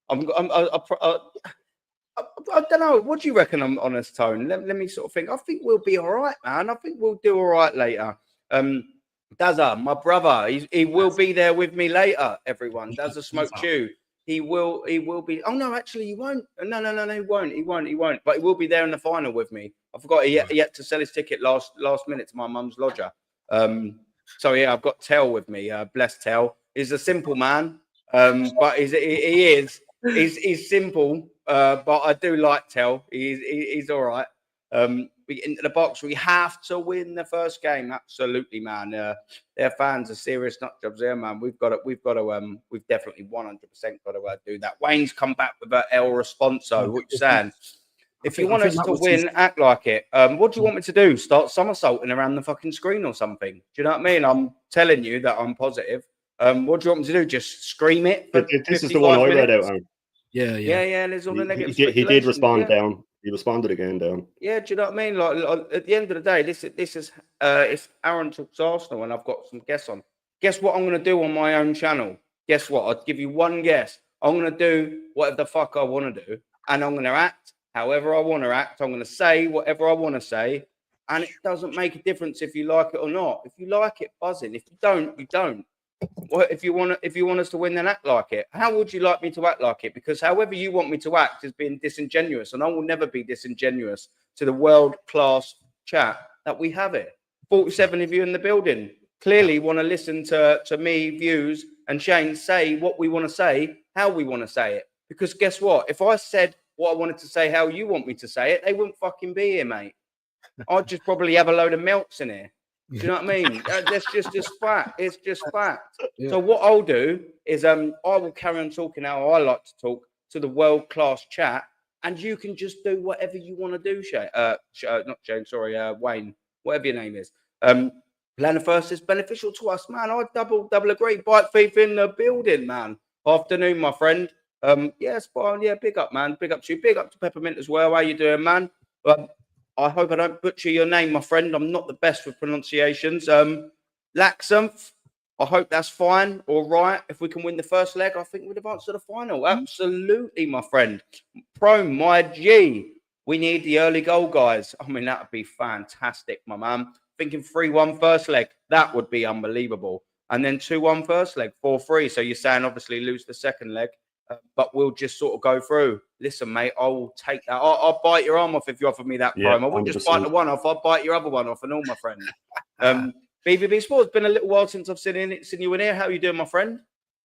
A: I don't know. What do you reckon on honest, Tone? Let me sort of think. I think we'll be all right, man. I think we'll do all right later. Dazza, my brother, he will be there with me later, everyone. Dazza Smoke Chew. He will be. Oh, no, actually, he won't. No, he won't. But he will be there in the final with me. I forgot he yet to sell his ticket last minute to my mum's lodger. So, yeah, I've got Tell with me. Bless Tell. He's a simple man, but he is. He's simple. but I do like Tell. He's all right. We get into the box. We have to win the first game. Absolutely, man. Their fans are serious nut jobs there, man. We've definitely 100% got to do that. Wayne's come back with an El Responso. What you saying? If you want us to win, act like it. What do you want me to do? Start somersaulting around the fucking screen or something? Do you know what I mean? I'm telling you that I'm positive. What do you want me to do? Just scream it?
B: This is the one I read out.
A: Yeah. There's all the negative.
B: He did respond down. He responded again down.
A: Yeah, do you know what I mean? Like at the end of the day, this is it's Aaron talks Arsenal, and I've got some guests on. Guess what I'm going to do on my own channel? Guess what? I'll give you one guess. I'm going to do whatever the fuck I want to do, and I'm going to act however I want to act. I'm going to say whatever I want to say, and it doesn't make a difference if you like it or not. If you like it, buzzing. If you don't, you don't. Well, if you want us to win, then act like it. How would you like me to act like it? Because however you want me to act is being disingenuous, and I will never be disingenuous to the world-class chat that we have it. 47 of you in the building clearly want to listen to me, Views, and Shane say what we want to say, how we want to say it. Because guess what? If I said what I wanted to say, how you want me to say it, they wouldn't fucking be here, mate. I'd just probably have a load of melts in here. Do you know what I mean? That's just fact. It's just fact. Yeah. So what I'll do is I will carry on talking how I like to talk to the world-class chat, and you can just do whatever you want to do, Shane. Not Shane, sorry, Wayne, whatever your name is. Plan first is beneficial to us, man. I double agree. Bike thief in the building, man. Afternoon, my friend. Yeah, spot on. Yeah, big up, man. Big up to you. Big up to Peppermint as well. How you doing, man? I hope I don't butcher your name, my friend. I'm not the best with pronunciations. Laxanth, I hope that's fine. All right. If we can win the first leg, I think we'd advance to the final. Absolutely, my friend. Pro, my G. We need the early goal, guys. I mean, that would be fantastic, my man. Thinking 3-1 first leg. That would be unbelievable. And then 2-1 first leg, 4-3. So you're saying obviously lose the second leg. But we'll just sort of go through. Listen, mate, I'll take that. I'll bite your arm off if you offer me that promo. I won't just bite the one off. I'll bite your other one off and all, my friend. BVB Sports, been a little while since I've seen you in here. How are you doing, my friend?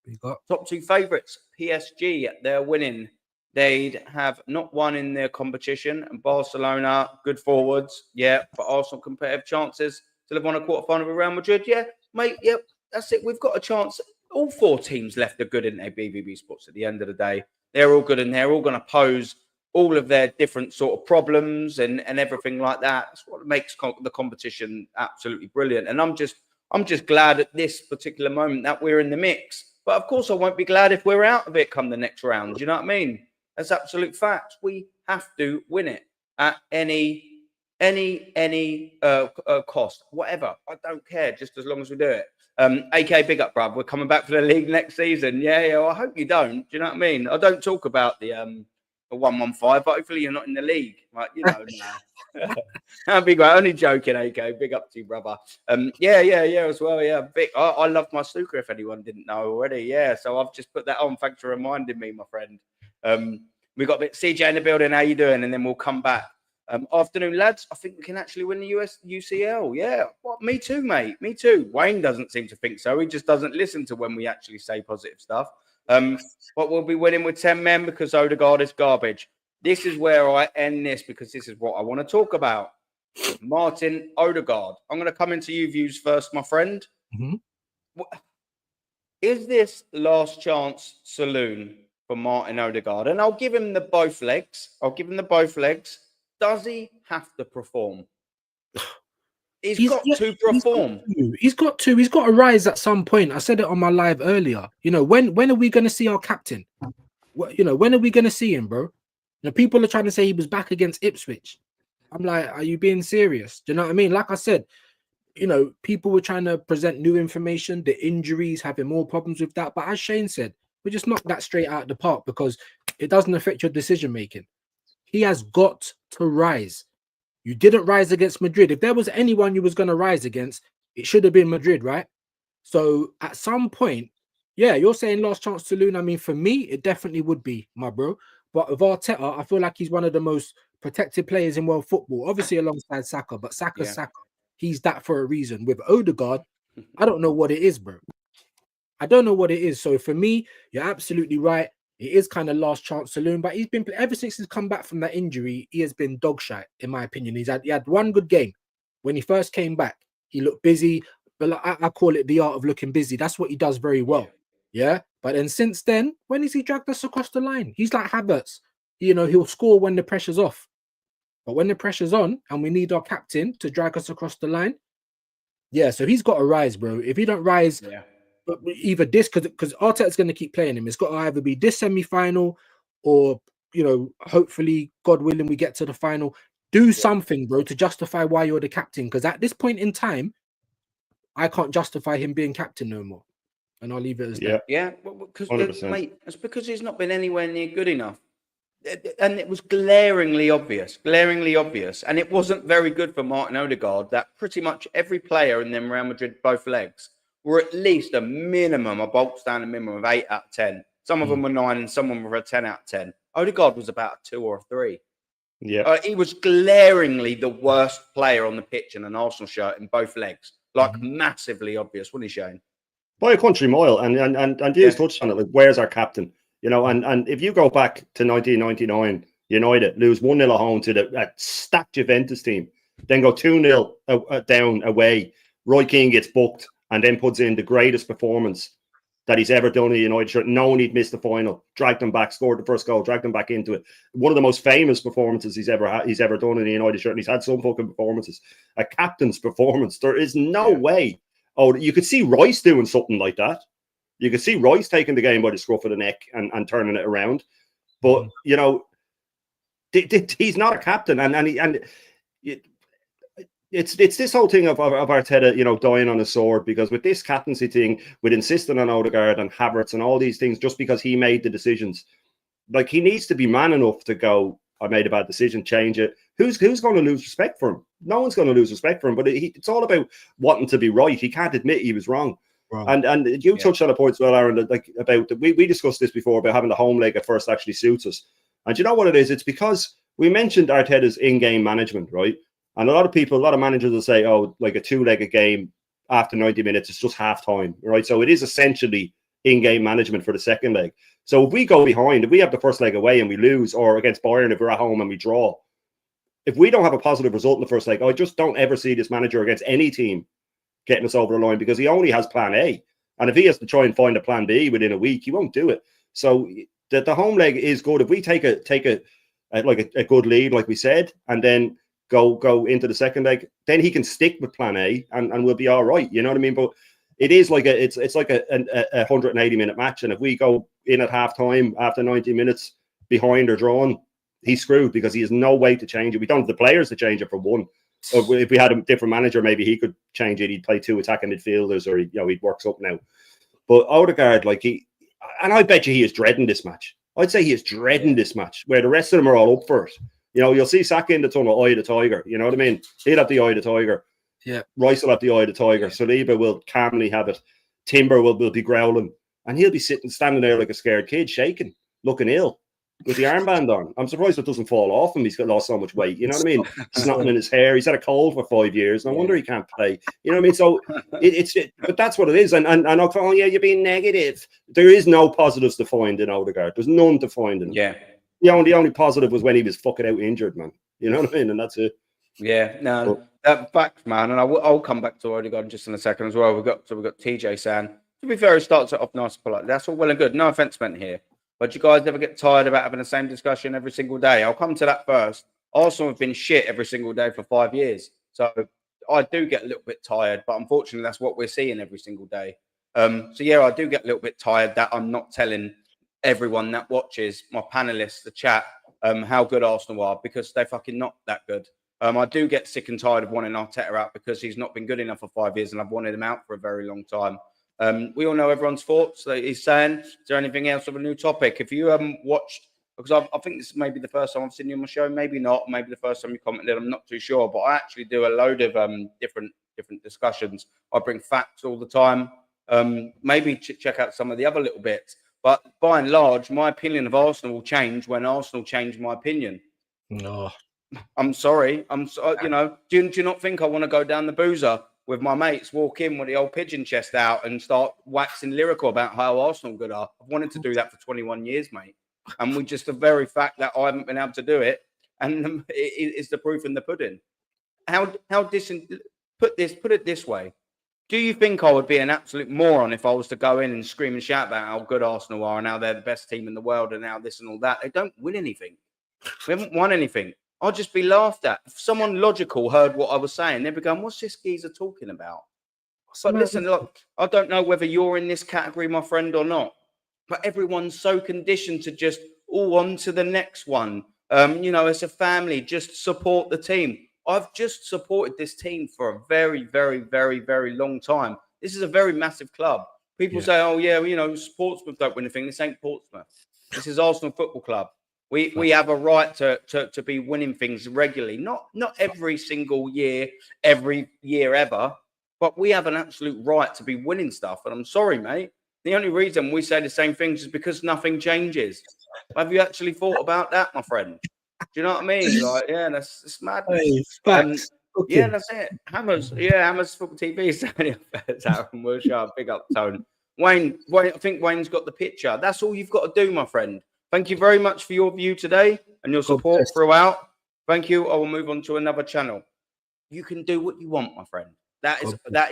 C: We got
A: top two favourites. PSG, they're winning. They'd have not won in their competition. And Barcelona, good forwards. Yeah, but Arsenal competitive chances to have won a quarter-final with Real Madrid. Yeah, mate, yep, that's it. We've got a chance. All four teams left are good in their BVB Sports at the end of the day. They're all good and they're all going to pose all of their different sort of problems and everything like that. That's what makes the competition absolutely brilliant. And I'm just glad at this particular moment that we're in the mix. But of course, I won't be glad if we're out of it come the next round. Do you know what I mean? That's absolute fact. We have to win it at any cost, whatever. I don't care, just as long as we do it. AK, big up, bruv. We're coming back for the league next season. Yeah. Well, I hope you don't. Do you know what I mean? I don't talk about the 115, but hopefully you're not in the league. Right? You know, now. That'd be great. Only joking, AK. Big up to you, brother. Yeah, as well. Yeah, I love my snooker. If anyone didn't know already, yeah. So I've just put that on. Thanks for reminding me, my friend. We got a bit CJ in the building. How you doing? And then we'll come back. Afternoon, lads. I think we can actually win the UCL. Yeah. What? Me too, mate. Me too. Wayne doesn't seem to think so. He just doesn't listen to when we actually say positive stuff. But we'll be winning with 10 men because Odigard is garbage. This is where I end this because this is what I want to talk about. Martin Odigard. I'm going to come into you, Views, first, my friend. Mm-hmm. Is this last chance saloon for Martin Odigard? And I'll give him the both legs. Does he have to perform? He's got to perform.
C: He's got to rise at some point. I said it on my live earlier. You know, when are we going to see our captain? You know, when are we going to see him, bro? You know, people are trying to say he was back against Ipswich. I'm like, are you being serious? Do you know what I mean? Like I said, you know, people were trying to present new information, the injuries, having more problems with that. But as Shane said, we just knocked that straight out of the park because it doesn't affect your decision making. He has got to rise. You didn't rise against Madrid. If there was anyone you was going to rise against, it should have been Madrid, right? So at some point, yeah, you're saying last chance saloon. I mean, for me, it definitely would be, my bro. But with Arteta, I feel like he's one of the most protected players in world football, obviously alongside Saka, but Saka's Saka. He's that for a reason. With Odegaard, I don't know what it is, bro. I don't know what it is. So for me, you're absolutely right. It is kind of last chance saloon, but he's been ever since he's come back from that injury. He has been dog shit, in my opinion. He had one good game when he first came back. He looked busy, but like, I call it the art of looking busy. That's what he does very well. Yeah. But then since then, when has he dragged us across the line? He's like Havertz. You know, he'll score when the pressure's off. But when the pressure's on and we need our captain to drag us across the line, yeah, so he's got to rise, bro. If he don't rise, but either this, because Arteta's going to keep playing him, it's got to either be this semi-final or, you know, hopefully, God willing, we get to the final. Do something, bro, to justify why you're the captain. Because at this point in time, I can't justify him being captain no more. And I'll leave it as that.
A: Yeah, because, mate, it's because he's not been anywhere near good enough. And it was glaringly obvious. And it wasn't very good for Martin Odigard that pretty much every player in them Real Madrid both legs were at least a minimum, a bulk standard minimum of 8 out of 10. Some of them were 9 and some of them were a 10 out of 10. Odigard was about a 2 or a 3.
B: Yeah.
A: He was glaringly the worst player on the pitch in an Arsenal shirt in both legs. Like massively obvious, wasn't he, Shane?
B: By a country mile. And you touched on it, like, where's our captain? You know, and if you go back to 1999, United lose 1-0 at home to the stacked Juventus team, then go 2-0 down away. Roy Keane gets booked and then puts in the greatest performance that he's ever done in the United shirt, knowing he'd missed the final, dragged them back, scored the first goal, dragged them back into it. One of the most famous performances he's ever done in the United shirt, and he's had some fucking performances. A captain's performance. There is no way. Oh, you could see Rice doing something like that. You could see Rice taking the game by the scruff of the neck and turning it around. But, you know, he's not a captain. It's this whole thing of Arteta, you know, dying on his sword, because with this captaincy thing, with insisting on Odegaard and Havertz and all these things, just because he made the decisions, like, he needs to be man enough to go, I made a bad decision, change it. Who's going to lose respect for him? No one's going to lose respect for him, but it's all about wanting to be right. He can't admit he was wrong. And you touched on a point as well, Aaron, like about we discussed this before about having the home leg at first actually suits us. And you know what it is? It's because we mentioned Arteta's in-game management, right? And a lot of managers will say, oh, like a 2-legged game after 90 minutes, it's just half time, right? So it is essentially in-game management for the second leg. So if we go behind, if we have the first leg away and we lose, or against Bayern, if we're at home and we draw, if we don't have a positive result in the first leg, I just don't ever see this manager against any team getting us over the line, because he only has plan A. And if he has to try and find a plan B within a week, he won't do it. So the home leg is good. If we take a good lead, like we said, and then go into the second leg, then he can stick with plan A and we'll be all right. You know what I mean? But it is like it's like a 180-minute match. And if we go in at half time after 90 minutes behind or drawn, he's screwed, because he has no way to change it. We don't have the players to change it, for one. Or if we had a different manager, maybe he could change it. He'd play 2 attacking midfielders, or he'd work something out. But Odegaard, and I bet you he is dreading this match. I'd say he is dreading this match, where the rest of them are all up for it. You know, you'll see Saka in the tunnel, eye of the tiger. You know what I mean? He'll have the eye of the tiger.
C: Yeah.
B: Rice will have the eye of the tiger. Saliba will calmly have it. Timber will be growling. And he'll be standing there like a scared kid, shaking, looking ill, with the armband on. I'm surprised it doesn't fall off him. He's lost so much weight. You know what I mean? Snotting in his hair. He's had a cold for 5 years. No wonder he can't play. You know what I mean? So but that's what it is. And I'll go, oh yeah, you're being negative. There is no positives to find in Odegaard. There's none to find in him.
A: Yeah.
B: The only positive was when he was fucking out injured, man. You know what I mean? And that's it.
A: Yeah, no, fact, man. And I'll come back to Odigard just in a second as well. We've got TJ saying, to be fair, he starts it off nice and polite. That's all well and good. No offense meant here. But you guys never get tired about having the same discussion every single day? I'll come to that first. Arsenal have been shit every single day for 5 years. So I do get a little bit tired, but unfortunately, that's what we're seeing every single day. So yeah, I do get a little bit tired that I'm not telling everyone that watches, my panelists, the chat, how good Arsenal are, because they're fucking not that good. I do get sick and tired of wanting Arteta out, because he's not been good enough for 5 years, and I've wanted him out for a very long time. We all know everyone's thoughts that he's saying. Is there anything else of a new topic? If you haven't watched, because I think this may be the first time I've seen you on my show, maybe not, maybe the first time you commented, I'm not too sure, but I actually do a load of different discussions. I bring facts all the time. Maybe check out some of the other little bits. But by and large, my opinion of Arsenal will change when Arsenal change my opinion.
C: No.
A: I'm sorry. You know, do you not think I want to go down the boozer with my mates, walk in with the old pigeon chest out and start waxing lyrical about how Arsenal good are. I've wanted to do that for 21 years, mate. And we just the very fact that I haven't been able to do it, and it's the proof in the pudding. Put it this way. Do you think I would be an absolute moron if I was to go in and scream and shout about how good Arsenal are and how they're the best team in the world and how this and all that? They don't win anything. We haven't won anything. I'd just be laughed at. If someone logical heard what I was saying, they'd be going, what's this geezer talking about? But listen, look, I don't know whether you're in this category, my friend, or not. But everyone's so conditioned to just, on to the next one. As a family, just support the team. I've just supported this team for a very, very, very, very long time. This is a very massive club. People say, oh, yeah, Portsmouth don't win anything. This ain't Portsmouth. This is Arsenal Football Club. We have a right to be winning things regularly. Not every single year, every year ever. But we have an absolute right to be winning stuff. And I'm sorry, mate. The only reason we say the same things is because nothing changes. Have you actually thought about that, my friend? Do you know what I mean? Like, yeah, that's madness. Yeah, that's it. Hammers Football TV. Aaron Wilshire, big up, Tone. Wayne, I think Wayne's got the picture. That's all you've got to do, my friend. Thank you very much for your view today and your support throughout. Thank you. I will move on to another channel. You can do what you want, my friend. That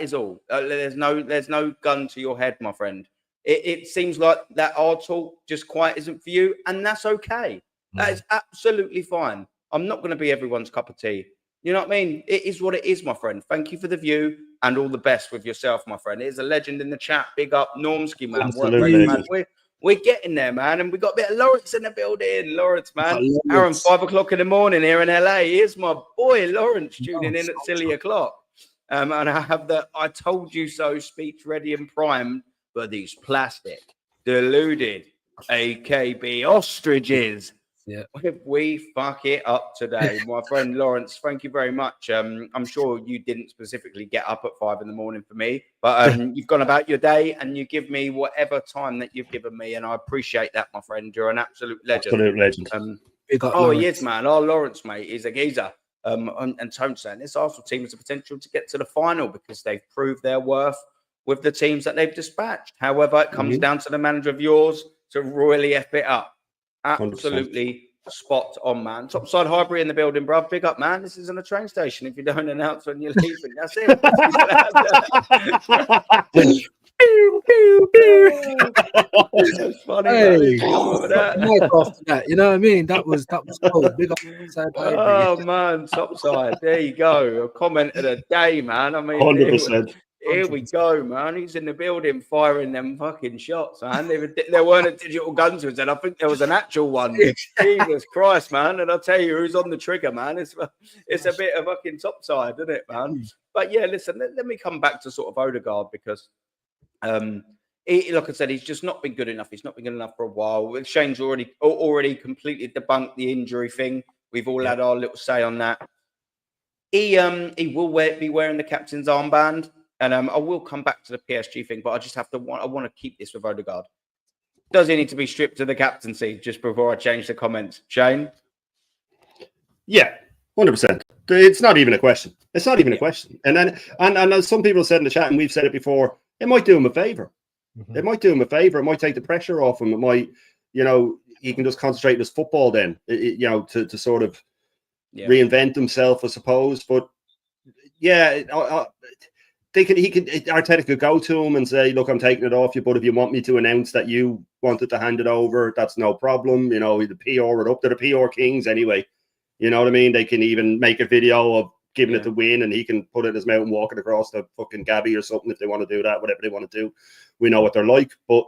A: is all. There's no gun to your head, my friend. It seems like that our talk just quite isn't for you, and that's okay. That is absolutely fine. I'm not going to be everyone's cup of tea. You know what I mean? It is what it is, my friend. Thank you for the view and all the best with yourself, my friend. There's a legend in the chat. Big up, Normski, man.
B: Absolutely.
A: Man. We're getting there, man. And we got a bit of Lawrence in the building. Lawrence, man. Aaron, 5 o'clock in the morning here in LA. Here's my boy, Lawrence, tuning in at silly o'clock. And I have the I told you so speech ready and primed for these plastic, deluded AKB ostriches.
C: Yeah.
A: We fuck it up today. My friend Lawrence, thank you very much. I'm sure you didn't specifically get up at 5 in the morning for me, but you've gone about your day and you give me whatever time that you've given me, and I appreciate that, my friend. You're an absolute legend.
B: Absolute legend.
A: He is, man. Our Lawrence, mate, is a geezer. And Tone saying this Arsenal team has the potential to get to the final because they've proved their worth with the teams that they've dispatched. However, it comes down to the manager of yours to royally F it up. Absolutely 100%. Spot on, man. Topside Highbury in the building, bruv. Big up, man. This isn't a train station. If you don't announce when you're leaving, that's it. That's funny.
C: Hey, after that, you know what I mean? That was cool. Big up.
A: Oh man, Topside. There you go. A comment of the day, man. I mean,
B: 100%.
A: Here we go, man. He's in the building firing them fucking shots, man. There weren't a digital gun to it, and I think there was an actual one. Jesus Christ, man. And I'll tell you who's on the trigger, man. It's a bit of fucking Topside, isn't it, man? But yeah, listen, let me come back to sort of Odigard because like I said, he's just not been good enough. He's not been good enough for a while. Shane's already completely debunked the injury thing. We've all had our little say on that. He will be wearing the captain's armband. And I will come back to the PSG thing, but I want to keep this with Odigard. Does he need to be stripped of the captaincy just before I change the comments? Shane?
B: Yeah, 100%. It's not even a question. It's not even a question. And then, and as some people said in the chat, and we've said it before, it might do him a favor. It might do him a favor. It might take the pressure off him. It might, he can just concentrate on his football then, to sort of reinvent himself, I suppose. But yeah, Arteta could go to him and say, look, I'm taking it off you, but if you want me to announce that you wanted to hand it over, that's no problem. The PR it up. They're the PR kings anyway. You know what I mean? They can even make a video of giving it the win, and he can put it in his mouth and walk it across the fucking Gabby or something if they want to do that, whatever they want to do. We know what they're like. But,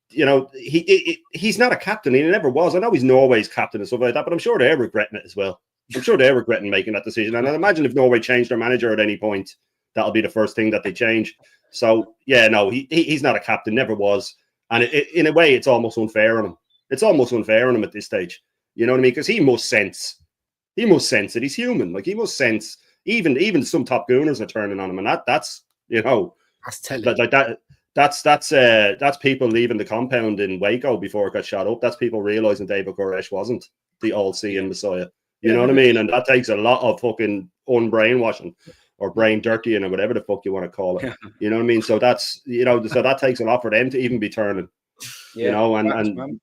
B: he's not a captain. He never was. I know he's Norway's captain and stuff like that, but I'm sure they're regretting it as well. I'm sure they're regretting making that decision. And I imagine if Norway changed their manager at any point, that'll be the first thing that they change. So, yeah, no, he's not a captain, never was. And in a way, it's almost unfair on him. It's almost unfair on him at this stage. You know what I mean? Because he must sense that he's human. Like, he must sense, even some top gooners are turning on him. And that's telling. Like that. That's people leaving the compound in Waco before it got shot up. That's people realizing David Koresh wasn't the all-seeing Messiah. You know what I mean? And that takes a lot of fucking unbrainwashing. or brain dirtying or whatever the fuck you want to call it. You know what I mean? So that's, you know, so that takes a lot for them to even be turning.
A: Yeah,
B: you know, and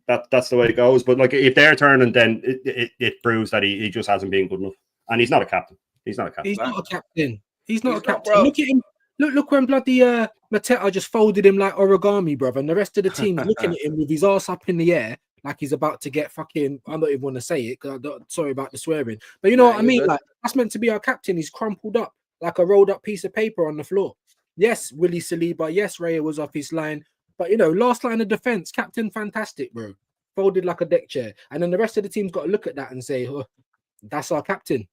B: that's the way it goes. But like, if they're turning, then it proves that he just hasn't been good enough, and he's not a captain. He's not a captain.
C: He's not a captain. He's not
A: He's
C: a captain.
A: not,
C: Look at him. Look when bloody Mateta just folded him like origami, brother, and the rest of the team's looking at him with his ass up in the air like he's about to get fucking. I don't even want to say it because sorry about the swearing, but you know what I mean.
A: Good.
C: Like, that's meant to be our captain. He's crumpled up like a rolled up piece of paper on the floor. Yes, Willie Saliba. Yes, Raya was off his line, but you know, last line of defense, captain, fantastic, bro. Folded like a deck chair, and then the rest of the team's got to look at that and say, oh, "That's our captain."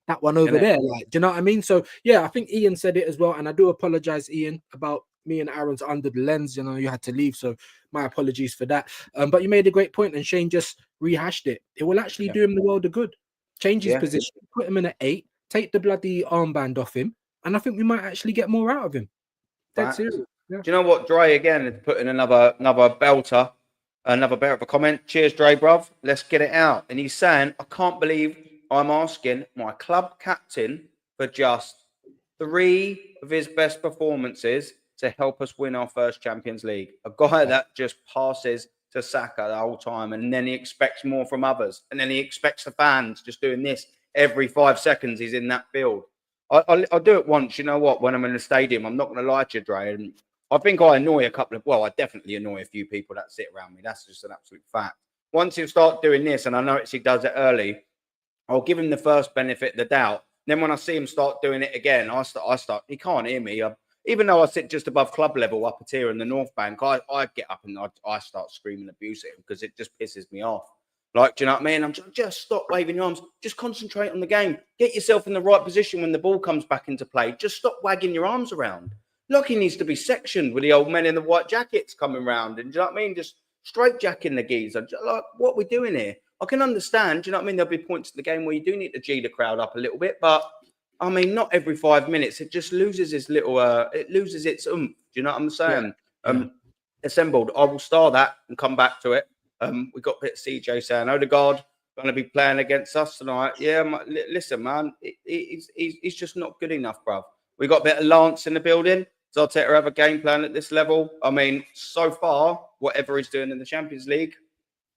C: That one over there, like, do you know what I mean? So yeah, I think Ian said it as well, and I do apologize, Ian, about me and Aaron's under the lens. You know, you had to leave, so my apologies for that. But you made a great point, and Shane just rehashed it. It will actually do him the world of good. Change his position, put him in at 8, take the bloody armband off him, and I think we might actually get more out of him. That's serious. Yeah.
A: Do you know what, Dre? Again, put in another belter, another bear of a comment. Cheers, Dre, bruv. Let's get it out. And he's saying, I can't believe I'm asking my club captain for just 3 of his best performances to help us win our first Champions League. A guy that just passes to Saka the whole time, and then he expects more from others, and then he expects the fans just doing this every 5 seconds. He's in that field. I'll do it once. You know what? When I'm in the stadium, I'm not going to lie to you, Dre. And I think I annoy I definitely annoy a few people that sit around me. That's just an absolute fact. Once you start doing this, and I notice he does it early, I'll give him the first benefit of the doubt. Then when I see him start doing it again, I start. He can't hear me. Even though I sit just above club level up here in the North Bank, I get up and I start screaming abuse at him because it just pisses me off. Like, do you know what I mean? I'm just stop waving your arms. Just concentrate on the game. Get yourself in the right position when the ball comes back into play. Just stop wagging your arms around. Look, he needs to be sectioned with the old men in the white jackets coming round. And do you know what I mean? Just straight jacking the geezer. Like, what we're doing here. I can understand, do you know what I mean? There'll be points in the game where you do need to G the crowd up a little bit, but I mean, not every 5 minutes. It just loses its little, it loses its oomph. Do you know what I'm saying? Assembled. I will star that and come back to it. We got a bit of CJ saying, Odigard going to be playing against us tonight. Yeah, listen, man, he's just not good enough, bruv. We got a bit of Lance in the building. Does Arteta have a game plan at this level? I mean, so far, whatever he's doing in the Champions League,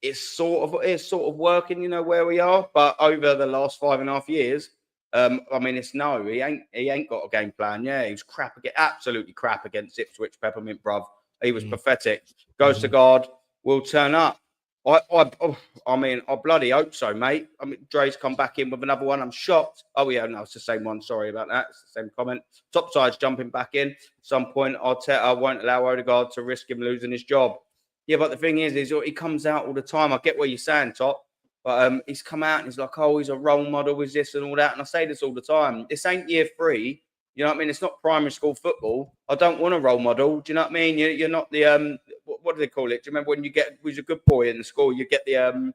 A: it's sort of working, you know, where we are. But over the last 5.5 years, I mean, it's no, he ain't got a game plan. Yeah, he was crap again, absolutely crap against Ipswich Peppermint, bruv. He was pathetic. Goes to guard, will turn up. I mean, I bloody hope so, mate. I mean, Dre's come back in with another one. I'm shocked. Oh yeah, no, it's the same one. Sorry about that. It's the same comment. Topside's jumping back in. At some point, Arteta won't allow Odegaard to risk him losing his job. Yeah, but the thing is he comes out all the time. I get what you're saying, Top. But he's come out and he's like, oh, he's a role model with this and all that. And I say this all the time. This ain't year 3. You know what I mean? It's not primary school football. I don't want a role model. Do you know what I mean? You're not the what do they call it? Do you remember when you was a good boy in the school? You get the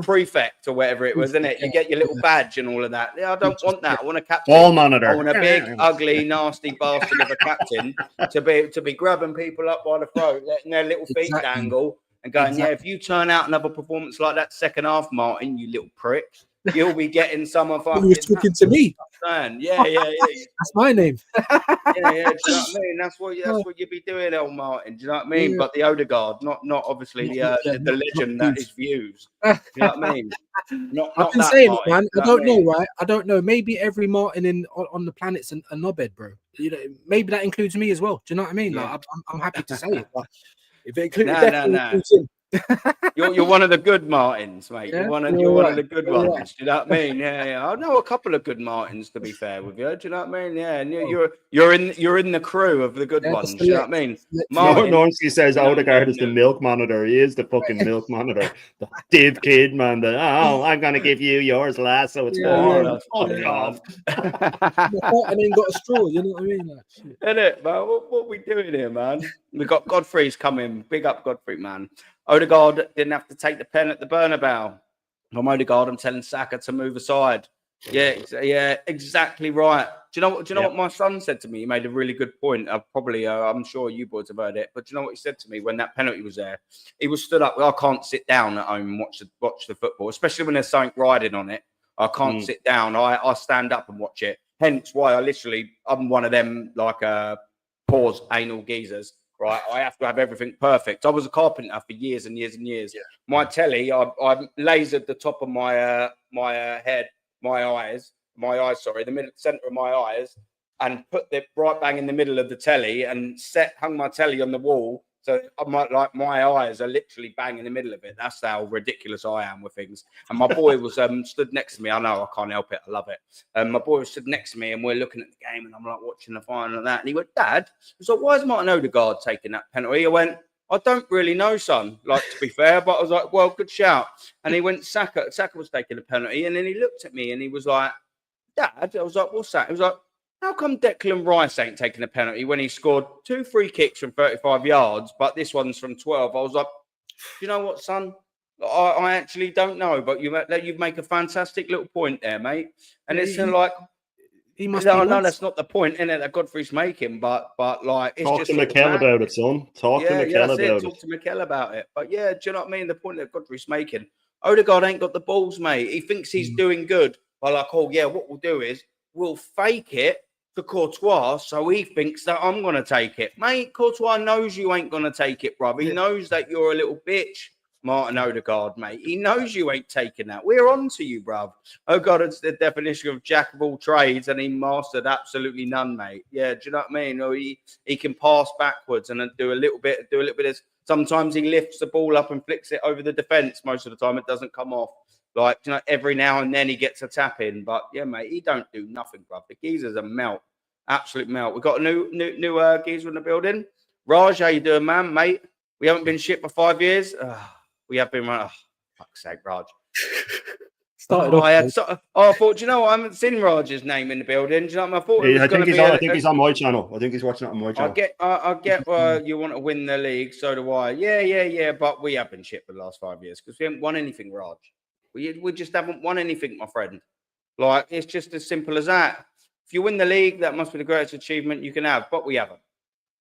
A: prefect or whatever it was, isn't it? You get your little badge and all of that. Yeah, I don't want that. I want a captain.
B: Ball monitor.
A: I want a big, ugly, nasty bastard of a captain to be grabbing people up by the throat, letting their little feet dangle, and going, yeah, if you turn out another performance like that second half, Martin, you little prick, you'll be getting some of
C: us. You're talking to me.
A: Yeah.
C: That's my name.
A: yeah. Do you know what I mean? That's what you'd be doing, El Martin. Do you know what I mean? Yeah. But the Odegaard, not obviously the legend that is Views. Do you know what I mean?
C: I've been saying it, man. I don't know, right? I don't know. Maybe every Martin on the planet's a knobhead, bro. You know, maybe that includes me as well. Do you know what I mean? Yeah. Like, I'm happy to say it, but if it includes him.
A: You're one of the good Martins, mate. Yeah? You're one of the good ones. Right. Do you know what I mean? Yeah. I know a couple of good Martins, to be fair with you. Do you know what I mean? Yeah, and you're in the crew of the good ones. Do you know what I mean?
B: Martin, Normski says Odegaard is the milk monitor. He is the fucking milk monitor. The div kid, man. I'm gonna give you yours last, so it's more.
A: Off.
C: And then got a straw. You know what I mean?
A: Isn't it, man? What we doing here, man? We got Godfrey's coming. Big up, Godfrey, man. Odegaard didn't have to take the pen at the Bernabeu. From Odegaard, I'm telling Saka to move aside. Yeah, exactly right. Do you know what my son said to me? He made a really good point. I'm sure you boys have heard it, but do you know what he said to me when that penalty was there? He was stood up. I can't sit down at home and watch the football, especially when there's something riding on it. I can't sit down. I stand up and watch it. Hence why I'm one of them like pause anal geezers, right? I have to have everything perfect. I was a carpenter for years and years and years.
C: Yeah.
A: My telly, I lasered the top of my head, my eyes, sorry, the center of my eyes, and put it right bang in the middle of the telly and hung my telly on the wall. So my eyes are literally bang in the middle of it. That's how ridiculous I am with things. And my boy was stood next to me. I know, I can't help it. I love it. My boy was stood next to me and we're looking at the game and I'm like watching the final and that. And he went, Dad, I was like, why is Martin Odigard taking that penalty? I went, I don't really know, son, like, to be fair. But I was like, well, good shout. And he went, Saka was taking a penalty. And then he looked at me and he was like, Dad, I was like, what's that? He was like, how come Declan Rice ain't taking a penalty when he scored 2 free kicks from 35 yards, but this one's from 12? I was like, you know what, son? I actually don't know, but you make a fantastic little point there, mate. And it's like,
C: he must.
A: I know that's not the point, innit, that Godfrey's making, but like, it's
B: talk
A: just
B: to Mikel about it, son. Talk to Mikel about it.
A: Talk to Mikel about it. But yeah, do you know what I mean? The point that Godfrey's making, Odegaard ain't got the balls, mate. He thinks he's doing good. But like, oh yeah, what we'll do is we'll fake it to Courtois, so he thinks that I'm going to take it. Mate, Courtois knows you ain't going to take it, bruv. He knows that you're a little bitch, Martin Odegaard, mate. He knows you ain't taking that. We're on to you, bruv. Oh, God, it's the definition of jack of all trades, and he mastered absolutely none, mate. Yeah, do you know what I mean? Or he can pass backwards and do a little bit of... Sometimes he lifts the ball up and flicks it over the defence. Most of the time, it doesn't come off. Like, you know, every now and then he gets a tap in. But, yeah, mate, he don't do nothing, bruv. The geezer's a melt. Absolute melt. We've got a new geezer in the building. Raj, how you doing, man, mate? We haven't been shit for 5 years. We have been running. Oh, fuck's sake, Raj. I thought, you know what? I haven't seen Raj's name in the building. Do you know what I thought?
B: I think he's on my channel. I think he's watching it on my channel.
A: I get you want to win the league. So do I. Yeah. But we have been shit for the last 5 years because we haven't won anything, Raj. We just haven't won anything, my friend. Like, it's just as simple as that. If you win the league, that must be the greatest achievement you can have. But we haven't.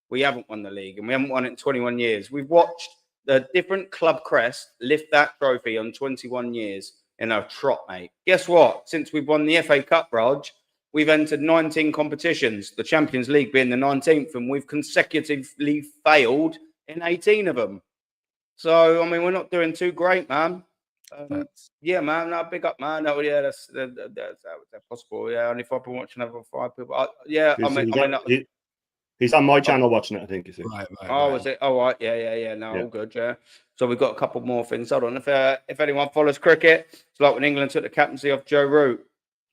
A: We haven't won the league, and we haven't won it in 21 years. We've watched the different club crest lift that trophy on 21 years in a trot, mate. Guess what? Since we've won the FA Cup, Raj, we've entered 19 competitions, the Champions League being the 19th, and we've consecutively failed in 18 of them. So, I mean, we're not doing too great, man. Yeah, man. No, big up, man. No, yeah, that's possible. Yeah, only if I've been watching over 5 people.
B: He's on my channel watching it, I think. You see.
C: Right.
A: Was it? Oh, right. Yeah. No, all good. Yeah. So we've got a couple more things. Hold on. If anyone follows cricket, it's like when England took the captaincy off Joe Root.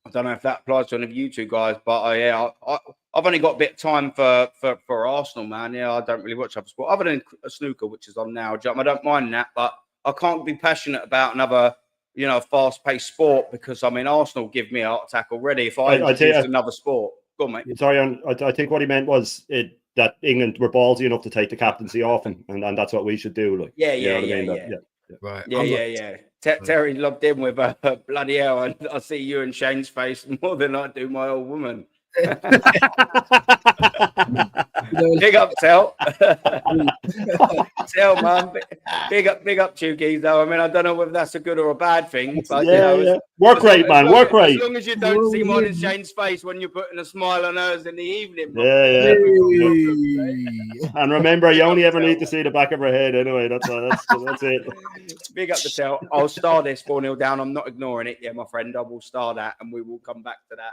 A: I don't know if that applies to any of you two guys, but I've only got a bit of time for Arsenal, man. Yeah, I don't really watch other sport other than snooker, which is on now. I don't mind that, but I can't be passionate about another, fast-paced sport because, I mean, Arsenal give me a heart attack already if I introduced another sport. Go on, mate.
B: Sorry, I think what he meant was that England were ballsy enough to take the captaincy off, and that's what we should do. Like,
A: yeah. Right. Yeah. Terry logged in with bloody hell, and I see you and Shane's face more than I do my old woman. Big up, Tel. Tel, man. Big up to you, geez, though. I mean, I don't know whether that's a good or a bad thing, but
B: work rate, man. Work rate.
A: As long as you don't see mine and Shane's face when you're putting a smile on hers in the evening.
B: Yeah. And remember, you only ever need to see the back of her head anyway. That's it.
A: Big up the Tel. I'll star this 4-0 down. I'm not ignoring it. Yeah, my friend. I will star that, and we will come back to that.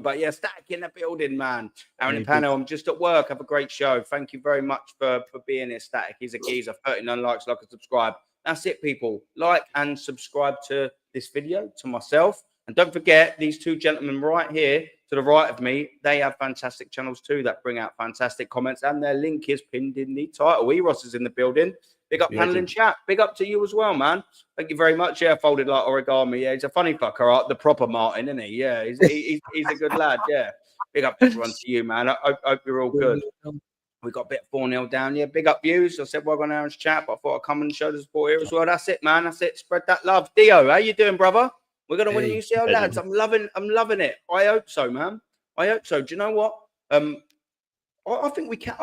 A: But yeah, Static in the building, man. Aaron and Pano, I'm just at work. Have a great show. Thank you very much for being here, Static. He's a geezer. 39 likes, like and subscribe. That's it, people. Like and subscribe to this video, to myself. And don't forget, these two gentlemen right here to the right of me, they have fantastic channels too that bring out fantastic comments. And their link is pinned in the title. Eros is in the building. Big up panel in chat. Big up to you as well, man. Thank you very much. Yeah, folded like origami. Yeah, he's a funny fucker, the proper Martin, isn't he? Yeah, he's a good lad. Yeah. Big up everyone to you, man. I hope you're all good. We got a bit 4-0 down. Yeah, big up views. I said, well, on Aaron's chat, but I thought I'd come and show the support here as well. That's it, man. That's it. Spread that love. Dio, how you doing, brother? We're gonna win the UCL, lads. I'm loving it. I hope so, man. I hope so. Do you know what? I think we can.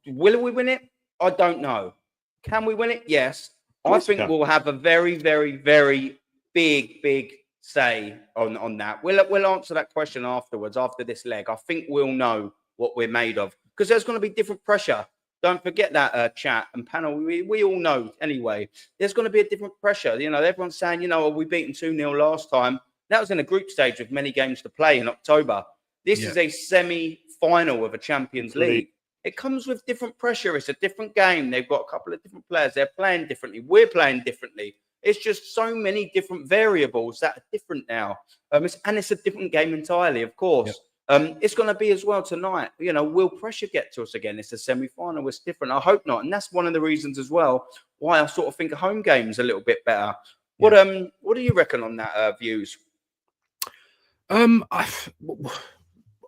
A: Will we win it? I don't know. Can we win it? Yes. I think we'll have a very, very, very big say on that? We'll answer that question afterwards, after this leg. I think we'll know what we're made of, because there's going to be different pressure. Don't forget that, chat and panel. We all know anyway. There's going to be a different pressure. You know, everyone's saying, you know, we beaten 2-0 last time. That was in a group stage with many games to play in October. This is a semi-final of a Champions League. It comes with different pressure. It's a different game. They've got a couple of different players. They're playing differently. We're playing differently. It's just so many different variables that are different now. And it's a different game entirely, of course. It's going to be as well tonight. You know, will pressure get to us again? It's a semi-final. It's different. I hope not. And that's one of the reasons as well why I sort of think a home game is a little bit better. What do you reckon on that, Views?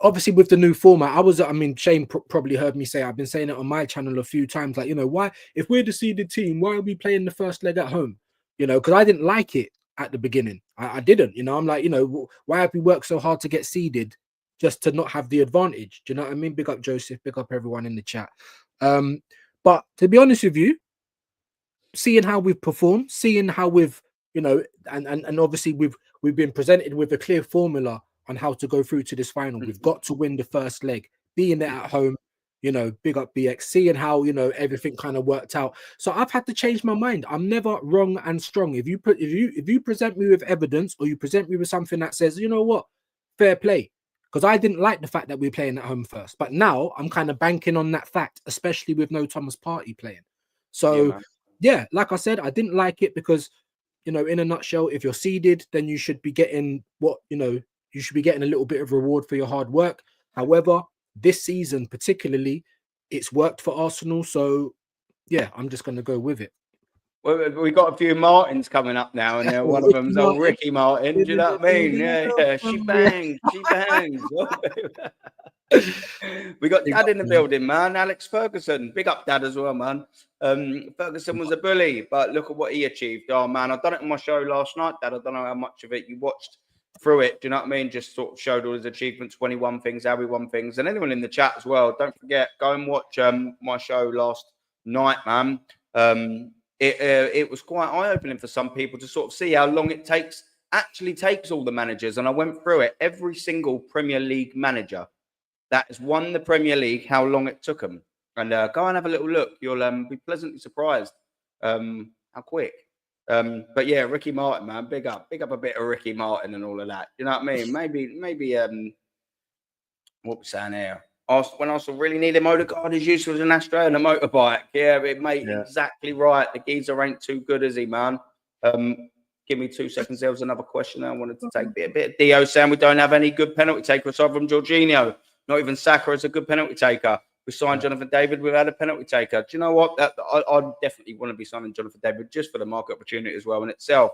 C: Obviously with the new format, I mean, Shane probably heard me say, I've been saying it on my channel a few times, like, you know, why, if we're the seeded team, why are we playing the first leg at home? You know, because I didn't like it at the beginning. I didn't, you know, I'm like, you know, why have we worked so hard to get seeded just to not have the advantage? Do you know what I mean? Big up Joseph, big up everyone in the chat. But to be honest with you, seeing how we've performed, seeing how we've, you know, and obviously we've been presented with a clear formula on how to go through to this final. We've got to win the first leg, being there at home, you know, big up BX, seeing how, you know, everything kind of worked out. So I've had to change my mind. I'm never wrong and strong. If you present me with evidence, or you present me with something that says, you know what, fair play, because I didn't like the fact that we're playing at home first, but now I'm kind of banking on that fact, especially with no Thomas Partey playing. So yeah, like I said, I didn't like it because, you know, in a nutshell, if you're seeded, then you should be getting what, you know, you should be getting a little bit of reward for your hard work. However, this season particularly, it's worked for Arsenal. So yeah, I'm just going to go with it.
A: Well, we got a few Martins coming up now, and one of them's old Ricky Martin. Do you know what I mean? Yeah. She bangs. We got Dad in the building, man. Alex Ferguson. Big up Dad as well, man. Ferguson was a bully, but look at what he achieved. Oh, man, I've done it on my show last night, Dad. I don't know how much of it you watched through it. Do you know what I mean? Just sort of showed all his achievements, 21 things, how he won things. And anyone in the chat as well, don't forget, go and watch my show last night, man. It was quite eye-opening for some people to sort of see how long it actually takes all the managers. And I went through it, every single Premier League manager that has won the Premier League, how long it took them. And go and have a little look. You'll be pleasantly surprised how quick. But yeah, Ricky Martin, man, big up a bit of Ricky Martin and all of that. You know what I mean? Maybe what we're saying here. When Arsenal really needed Odigard, his use was an Astro and a motorbike. Yeah, exactly right. The geezer ain't too good, is he, man? Give me 2 seconds. There was another question I wanted to take. A bit of Dio saying we don't have any good penalty takers aside from Jorginho. Not even Saka is a good penalty taker. We signed Jonathan David without a penalty taker. Do you know what? I definitely want to be signing Jonathan David just for the market opportunity as well in itself.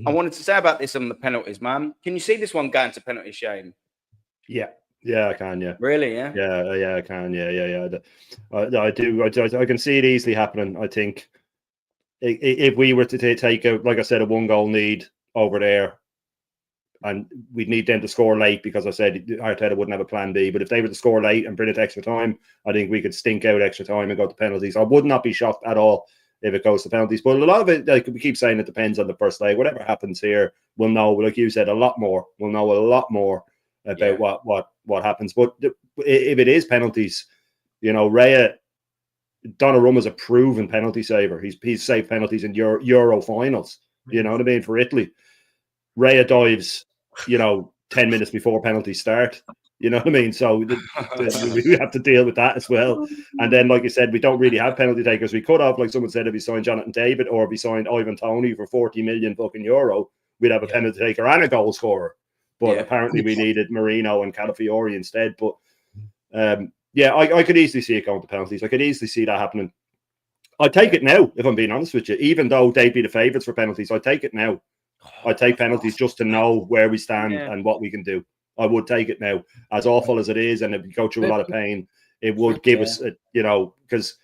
A: I wanted to say about this on the penalties, man. Can you see this one going to penalty, Shane?
B: Yeah, I can. Yeah,
A: really? Yeah,
B: I can. Yeah. I do. I can see it easily happening. I think if we were to take a, like I said, a 1-goal lead over there, and we'd need them to score late, because I said Arteta wouldn't have a plan B. But if they were to score late and bring it to extra time, I think we could stink out extra time and go to penalties. I would not be shocked at all if it goes to penalties. But a lot of it, like we keep saying, it depends on the first leg. Whatever happens here, we'll know, like you said, a lot more. We'll know a lot more about what happens. But if it is penalties, you know, Raya, Donnarumma's a proven penalty saver. He's saved penalties in Euro finals. You know what I mean? For Italy, Raya dives, you know, 10 minutes before penalties start. You know what I mean? So we have to deal with that as well. And then, like you said, we don't really have penalty takers. We could have, like someone said, if we signed Jonathan David or if we signed Ivan Toney for 40 million fucking euro, we'd have a penalty taker and a goal scorer. But apparently we needed Marino and Calafiori instead. But I could easily see it going to penalties. I could easily see that happening. I'd take it now, if I'm being honest with you. Even though they'd be the favourites for penalties, I'd take it now. I'd take penalties just to know where we stand and what we can do. I would take it now. As awful as it is, and if we go through a lot of pain, it would give us, you know, because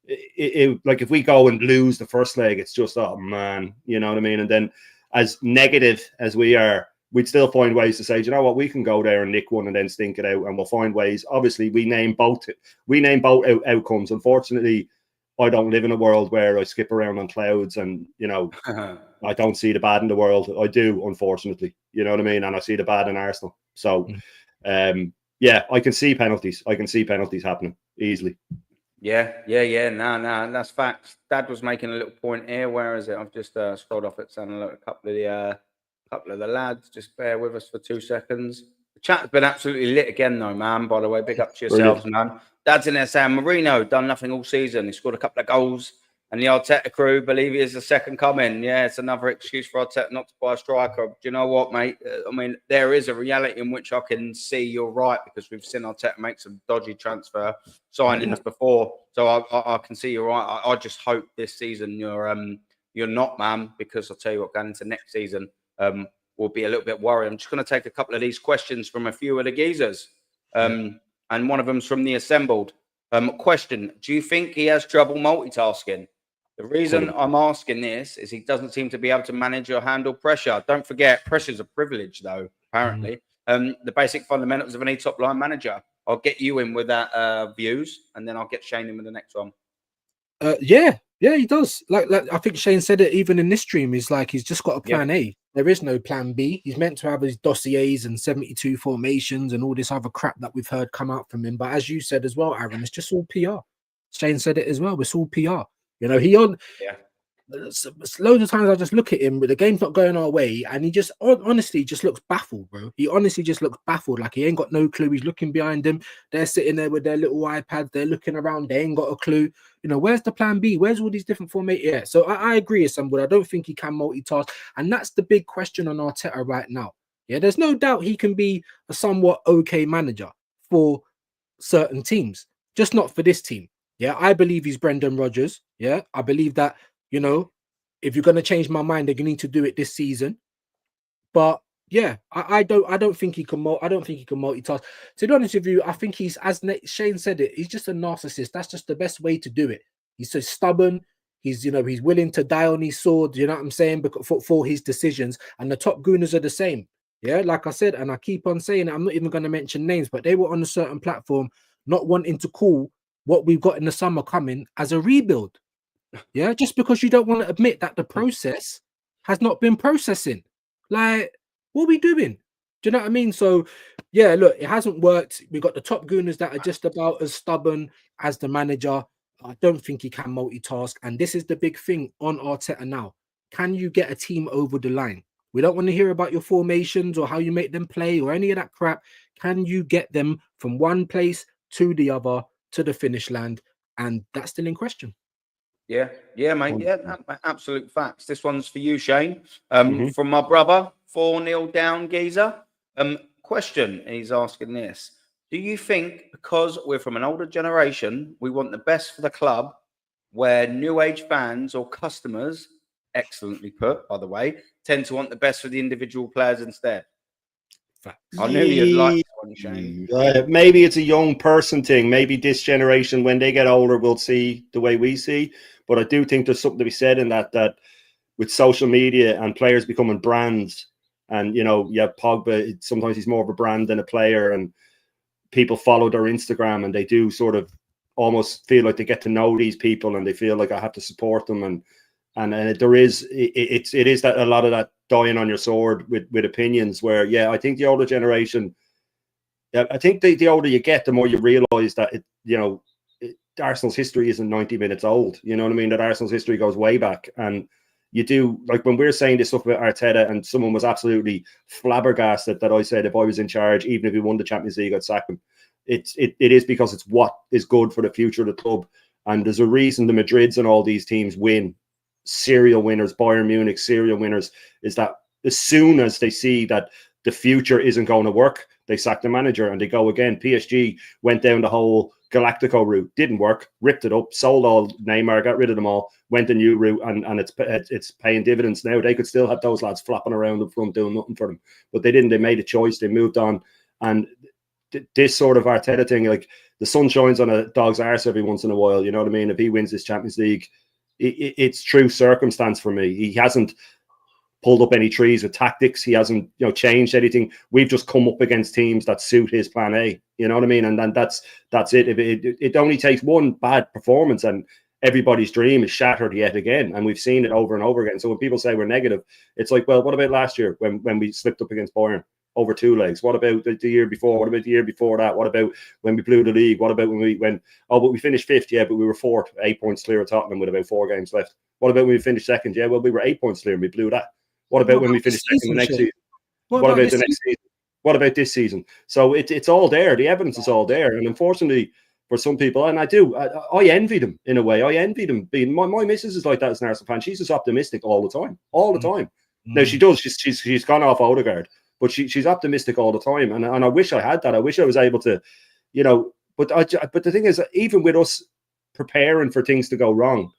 B: like if we go and lose the first leg, it's just, oh man, you know what I mean? And then as negative as we are, we'd still find ways to say, you know what, we can go there and nick one and then stink it out, and we'll find ways. Obviously, we name both outcomes. Unfortunately, I don't live in a world where I skip around on clouds and, you know, I don't see the bad in the world. I do, unfortunately. You know what I mean? And I see the bad in Arsenal. So, yeah, I can see penalties. I can see penalties happening easily.
A: Yeah. No, that's facts. Dad was making a little point here. Where is it? I've just scrolled off it, saying a couple of the lads. Just bear with us for 2 seconds. The chat's been absolutely lit again, though, man. By the way, big up to yourselves, man. Dad's in there saying Marino done nothing all season. He scored a couple of goals, and the Arteta crew believe he is the second coming. Yeah, it's another excuse for Arteta not to buy a striker. Do you know what, mate? I mean, there is a reality in which I can see you're right, because we've seen Arteta make some dodgy transfer signings before. So I can see you're right. I just hope this season you're not, man, because I'll tell you what, going into next season will be a little bit worried. I'm just going to take a couple of these questions from a few of the geezers. And one of them's from the Assembled. Question: do you think he has trouble multitasking? The reason I'm asking this is he doesn't seem to be able to manage or handle pressure. Don't forget, pressure's a privilege, though, apparently. The basic fundamentals of any top-line manager. I'll get you in with that views, and then I'll get Shane in with the next one.
C: Yeah, he does. Like I think Shane said it even in this stream. He's like, he's just got a plan A. There is no plan B. He's meant to have his dossiers and 72 formations and all this other crap that we've heard come out from him. But as you said as well, Aaron, it's just all PR. Shane said it as well. It's all PR. You know, loads of times I just look at him, but the game's not going our way, and he just honestly just looks baffled, bro. He honestly just looks baffled, like he ain't got no clue. He's looking behind him. They're sitting there with their little iPads. They're looking around. They ain't got a clue. You know, where's the plan B? Where's all these different formations? Yeah, so I agree with somebody. I don't think he can multitask, and that's the big question on Arteta right now. Yeah, there's no doubt he can be a somewhat okay manager for certain teams, just not for this team. Yeah, I believe he's Brendan Rodgers. Yeah, I believe that, you know, if you're going to change my mind, then you need to do it this season. But yeah, I don't think he can. I don't think he can multitask. To be honest with you, I think he's, as Shane said it, he's just a narcissist. That's just the best way to do it. He's so stubborn. He's, you know, he's willing to die on his sword. You know what I'm saying? Because for his decisions, and the top gooners are the same. Yeah, like I said, and I keep on saying it. I'm not even going to mention names, but they were on a certain platform, not wanting to call what we've got in the summer coming as a rebuild. Yeah, just because you don't want to admit that the process has not been processing. Like, what are we doing? Do you know what I mean? So, yeah, look, it hasn't worked. We got the top gooners that are just about as stubborn as the manager. I don't think he can multitask. And this is the big thing on Arteta now. Can you get a team over the line? We don't want to hear about your formations or how you make them play or any of that crap. Can you get them from one place to the other, to the finish line? And that's still in question.
A: Yeah, mate. Yeah, absolute facts. This one's for you, Shane. From my brother, 4-0 down, geezer. Question, he's asking this. Do you think because we're from an older generation, we want the best for the club, where new age fans or customers, excellently put, by the way, tend to want the best for the individual players instead? I knew you'd like this one, Shane.
B: Maybe it's a young person thing. Maybe this generation, when they get older, will see the way we see. But I do think there's something to be said in that with social media and players becoming brands, and, you know, yeah, Pogba, sometimes he's more of a brand than a player, and people follow their Instagram and they do sort of almost feel like they get to know these people and they feel like I have to support them. And there is, it is that a lot of that dying on your sword with opinions where, yeah, I think the older generation, I think the older you get, the more you realize that, Arsenal's history isn't 90 minutes old. You know what I mean? That Arsenal's history goes way back. And you do, like when we're saying this stuff about Arteta, and someone was absolutely flabbergasted that I said if I was in charge, even if he won the Champions League, I'd sack him. It is because it's what is good for the future of the club. And there's a reason the Madrids and all these teams win. Serial winners, Bayern Munich, serial winners, is that as soon as they see that the future isn't going to work, they sack the manager and they go again. PSG went down the whole Galactico route, didn't work, ripped it up, sold all Neymar, got rid of them all, went a new route, and it's paying dividends now. They could still have those lads flopping around up front doing nothing for them, but they didn't. They made a choice, they moved on. And this sort of Arteta thing, like the sun shines on a dog's arse every once in a while, you know what I mean? If he wins this Champions League, it's true circumstance for me. He hasn't pulled up any trees with tactics. He hasn't, changed anything. We've just come up against teams that suit his plan A. You know what I mean? And then that's it. If it only takes one bad performance and everybody's dream is shattered yet again, and we've seen it over and over again. So when people say we're negative, it's like, well, what about last year when we slipped up against Bayern over 2 legs? What about the year before? What about the year before that? What about when we blew the league? What about but we finished 5th? Yeah, but we were 4th, 8 points clear of Tottenham with about 4 games left. What about when we finished 2nd? Yeah, well, we were 8 points clear and we blew that. What about when we finished 2nd the next season? What about the next season? What about this season? So it's all there. The evidence is all there. And unfortunately, for some people, and I envy them in a way. I envy them being my missus is like that as an Arsenal fan. She's just optimistic all the time. Now she does. She's gone off Odigard, but she's optimistic all the time. And I wish I had that. I wish I was able to, But the thing is, even with us preparing for things to go wrong,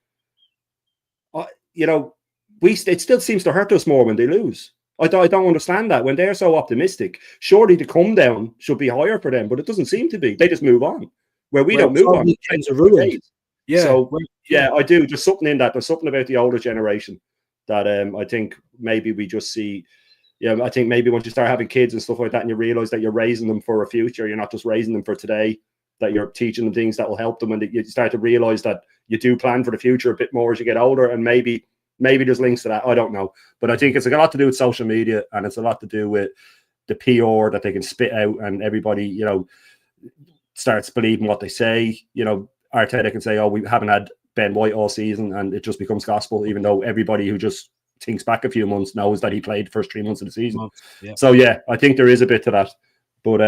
B: it still seems to hurt us more when they lose. I don't understand that. When they're so optimistic, surely the come down should be higher for them, but it doesn't seem to be. They just move on. Where we don't move on.
C: Yeah.
B: So I do. There's something in that. There's something about the older generation that I think maybe we just see. I think maybe once you start having kids and stuff like that, and you realize that you're raising them for a future, you're not just raising them for today. That you're teaching them things that will help them, and you start to realize that you do plan for the future a bit more as you get older, and maybe there's links to that. I don't know, but I think it's a lot to do with social media, and it's a lot to do with the PR that they can spit out, and everybody, starts believing what they say. Arteta can say, "Oh, we haven't had Ben White all season," and it just becomes gospel, even though everybody who just thinks back a few months knows that he played the first 3 months of the season. Yeah. So I think there is a bit to that. But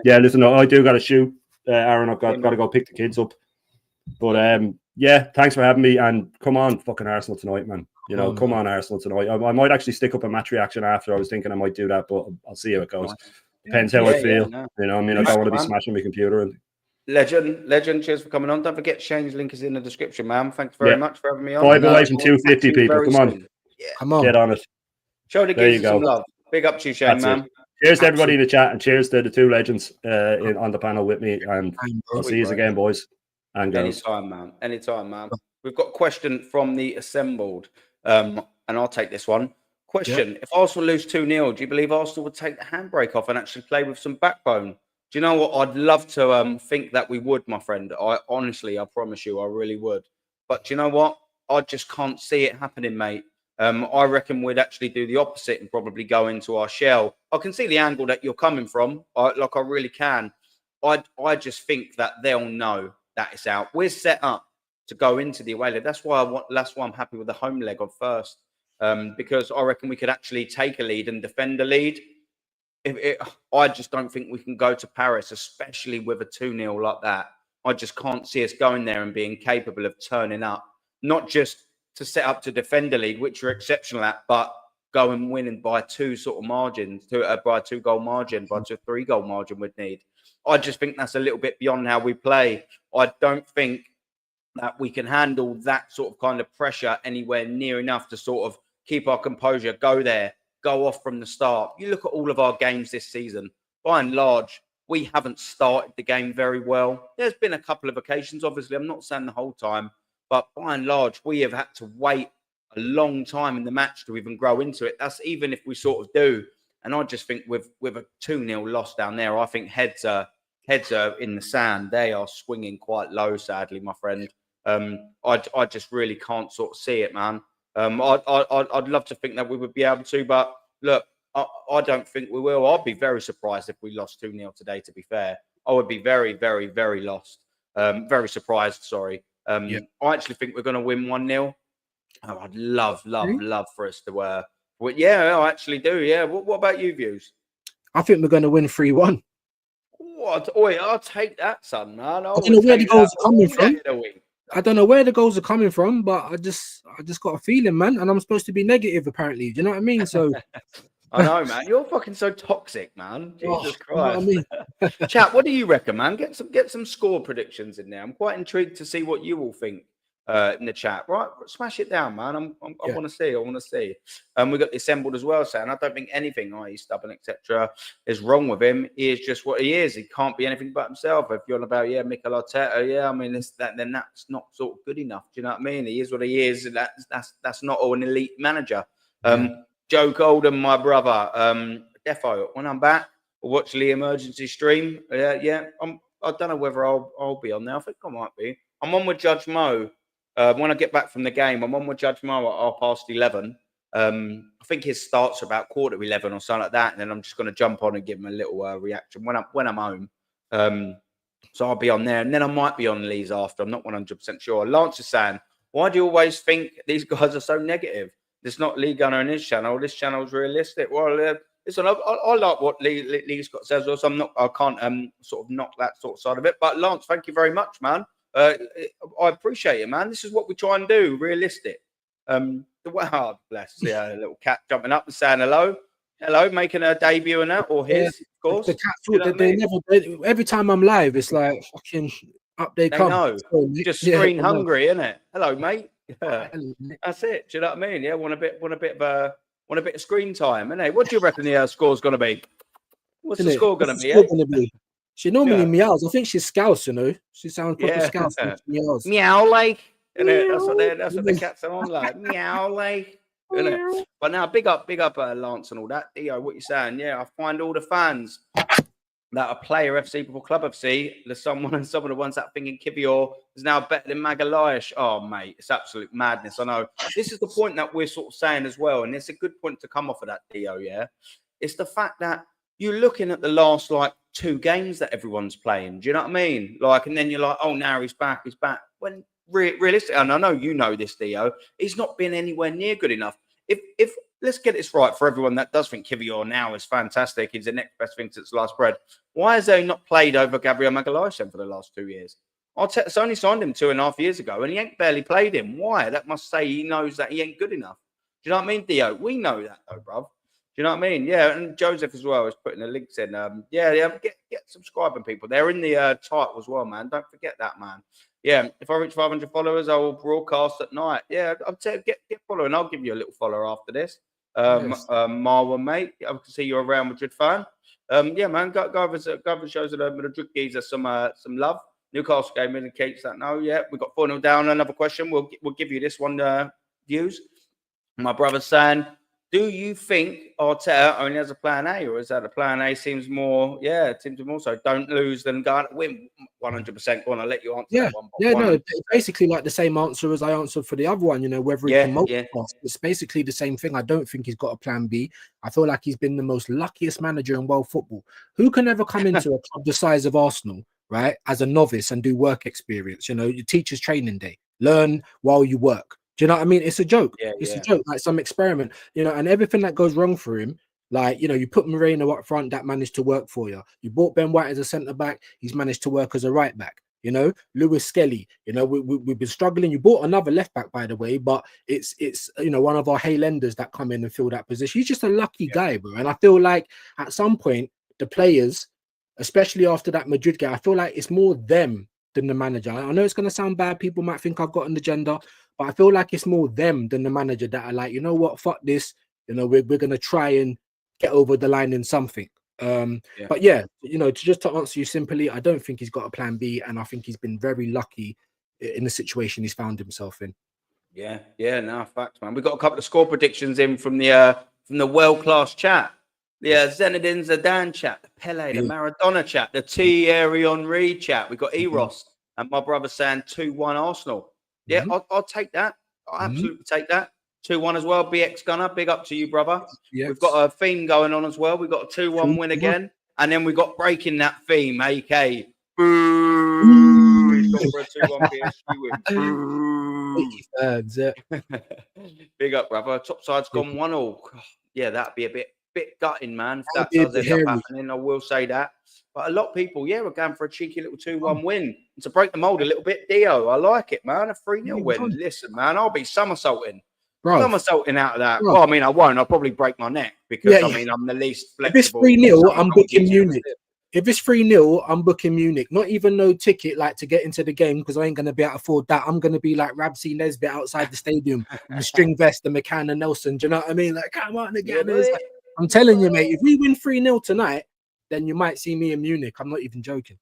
B: listen, I do got to shoot, Aaron. I've got to go pick the kids up. But thanks for having me, and come on, fucking Arsenal tonight, man. Come on, Arsenal tonight. I might actually stick up a match reaction after. I was thinking I might do that, but I'll see how it goes. Depends how I feel. I don't want to be smashing my computer. And
A: Legend, cheers for coming on. Don't forget Shane's link is in the description, man. Thanks very much for having me on.
B: 5 away from 250 people. Come on.
A: Yeah.
C: Come on.
B: Get on it.
A: Show the kids some love. Big up to you, Shane, man.
B: Cheers to everybody in the chat, and cheers to the 2 legends on the panel with me. And I'll see you again, boys and girls.
A: Anytime, man. We've got a question from the assembled, and I'll take this one. Question: If Arsenal lose 2-0, do you believe Arsenal would take the handbrake off and actually play with some backbone? Do you know what? I'd love to think that we would, my friend. I promise you, I really would. But do you know what? I just can't see it happening, mate. I reckon we'd actually do the opposite and probably go into our shell. I can see the angle that you're coming from. I really can. I just think that they'll know that it's out. We're set up to go into the away leg. That's why I'm happy with the home leg on first. Because I reckon we could actually take a lead and defend a lead. I just don't think we can go to Paris, especially with a 2-0 like that. I just can't see us going there and being capable of turning up, not just to set up to defend a lead, which we're exceptional at, but go and win by 2 sort of margins, by a 2-goal margin, by a 3-goal margin we'd need. I just think that's a little bit beyond how we play. I don't think that we can handle that sort of kind of pressure anywhere near enough to sort of keep our composure, go there, go off from the start. You look at all of our games this season, by and large, we haven't started the game very well. There's been a couple of occasions, obviously, I'm not saying the whole time, but by and large, we have had to wait a long time in the match to even grow into it. That's even if we sort of do. And I just think with a 2-0 loss down there, I think heads are in the sand. They are swinging quite low, sadly, my friend. I just really can't sort of see it, man. I'd love to think that we would be able to, but look, I don't think we will. I'd be very surprised if we lost 2-0 today, to be fair. I would be very, very, very very surprised, sorry. I actually think we're going to win 1-0. Oh, I'd love for us to I actually do. Yeah. What about you, Views?
C: I think we're going to win 3-1.
A: What? Oi, I'll take that, son, man.
C: I don't know where the goals are coming from. I don't know where the goals are coming from, but I just got a feeling, man. And I'm supposed to be negative, apparently. Do you know what I mean? So
A: I know, man. You're fucking so toxic, man. Jesus Christ. You know what I mean? Chat, what do you reckon, man? Get some score predictions in there. I'm quite intrigued to see what you all think in the chat. Right, smash it down, man. I want to see. I want to see. We got the assembled as well, saying I don't think anything, i.e. stubborn, etc., is wrong with him. He is just what he is. He can't be anything but himself. If you're on about Mikel Arteta, I mean, then that's not sort of good enough. Do you know what I mean? He is what he is. That's not an elite manager. Joe Golden, my brother, Defo. When I'm back, we'll watch the emergency stream. I don't know whether I'll be on there. I think I might be. I'm on with Judge Mo. When I get back from the game, I'm on with Judge tomorrow at 11:30. I think his starts are about 11:15 or something like that, and then I'm just going to jump on and give him a little reaction when I'm home. So I'll be on there, and then I might be on Lee's after. I'm not 100% sure. Lance is saying, "Why do you always think these guys are so negative? It's not Lee Gunner and his channel. This channel's realistic." Well, listen, I like what Lee's got says. Also, I can't sort of knock that sort of side of it. But Lance, thank you very much, man. I appreciate it, man. This is what we try and do, realistic. Wow, bless. Yeah, a little cat jumping up and saying hello. Hello, making her debut in that, or his, of course.
C: The cat thought they never. Every time I'm live, it's like fucking up they come.
A: Know. Just screen hungry, isn't it? Hello, mate. Yeah. That's it. Do you know what I mean? Yeah, want a bit of screen time, innit? What do you reckon the score's gonna be? What's the score gonna be?
C: She normally meows. I think she's Scouse, you know. She sounds proper Scouse. Meows.
A: Meow like. That's what the cats are on like. Meow like. But now, big up, Lance and all that. Theo, what you saying? Yeah, I find all the fans that are player FC before club FC. There's some of the ones that thinking Kivior is now better than Magalhaes. Oh, mate, it's absolute madness. I know. This is the point that we're sort of saying as well, and it's a good point to come off of that, Theo. Yeah, it's the fact that you're looking at the last 2 games that everyone's playing. Do you know what I mean? And then you're like, oh, now he's back. When realistically, and I know you know this, Theo, he's not been anywhere near good enough. If let's get this right for everyone that does think Kivior now is fantastic, he's the next best thing since last bread. Why has he not played over Gabriel Magalhaes for the last 2 years? Arteta's only signed him 2.5 years ago, and he ain't barely played him. Why? That must say he knows that he ain't good enough. Do you know what I mean, Theo? We know that, though, bruv. Do you know what I mean? Yeah, and Joseph as well is putting the links in. Get subscribing, people. They're in the title as well, man. Don't forget that, man. Yeah, if I reach 500 followers, I will broadcast at night. Yeah, I'll tell you, get following. I'll give you a little follower after this.
C: Yes.
A: Marwan, mate, I can see you're a Real Madrid fan. Yeah, man, go over shows the Madrid geezer some love. Newcastle game indicates that. No, yeah, we got 4-0 down. Another question. We'll give you this one. Views. My brother's saying, do you think Arteta only has a plan A, or is that a plan A seems more? Yeah, it seems more so. Don't lose, then go out and win 100%. Go on, I'll let you answer that one.
C: Yeah, no, basically like the same answer as I answered for the other one. You know, whether he can multitask, it's basically the same thing. I don't think he's got a plan B. I feel like he's been the most luckiest manager in world football. Who can ever come into a club the size of Arsenal, right, as a novice and do work experience? You know, your teacher's training day, learn while you work. Do you know what I mean? It's a joke. It's a joke, like some experiment, you know, and everything that goes wrong for him, like, you know, you put Moreno up front, that managed to work for you. You bought Ben White as a centre back, he's managed to work as a right back. You know, Lewis Skelly, you know, we've been struggling. You bought another left back, by the way, but it's you know, one of our Haylenders that come in and fill that position. He's just a lucky guy, bro. And I feel like at some point, the players, especially after that Madrid game, I feel like it's more them than the manager. I know it's going to sound bad. People might think I've got an agenda, but I feel like it's more them than the manager that are like, you know what, fuck this. You know, we're going to try and get over the line in something. But yeah, you know, just to answer you simply, I don't think he's got a plan B, and I think he's been very lucky in the situation he's found himself in.
A: Yeah, no, facts, man. We've got a couple of score predictions in from the world-class chat. The Zinedine Zidane chat, the Pele, the Maradona chat, the Thierry Henry chat. We've got Eros and my brother saying 2-1 Arsenal. Yeah, I'll take that. I'll absolutely take that. 2-1 as well. BX Gunner, big up to you, brother. Yes. We've got a theme going on as well. We've got a 2-1 win again. And then we got breaking that theme, AK. Boo! He's gone for a 2-1 PSG win. Big up, brother. Top side's gone 1-1. Yeah, that'd be a bit gutting, man. If that does end up happening, I will say that. But a lot of people, we're going for a cheeky little 2-1 win. And to break the mold a little bit, Dio, I like it, man. A 3-0 win. Listen, man, I'll be somersaulting. Somersaulting out of that. Well, I mean, I won't. I'll probably break my neck because, I mean, I'm the least flexible.
C: If it's 3-0, I'm booking Munich. If it's 3-0, I'm booking Munich. Not even no ticket, like, to get into the game, because I ain't going to be able to afford that. I'm going to be like Rabsy Nesbitt outside the stadium with the string vest and McCann and Nelson. Do you know what I mean? Like, come on again. I'm telling you, mate, if we win 3-0 tonight, then you might see me in Munich. I'm not even joking.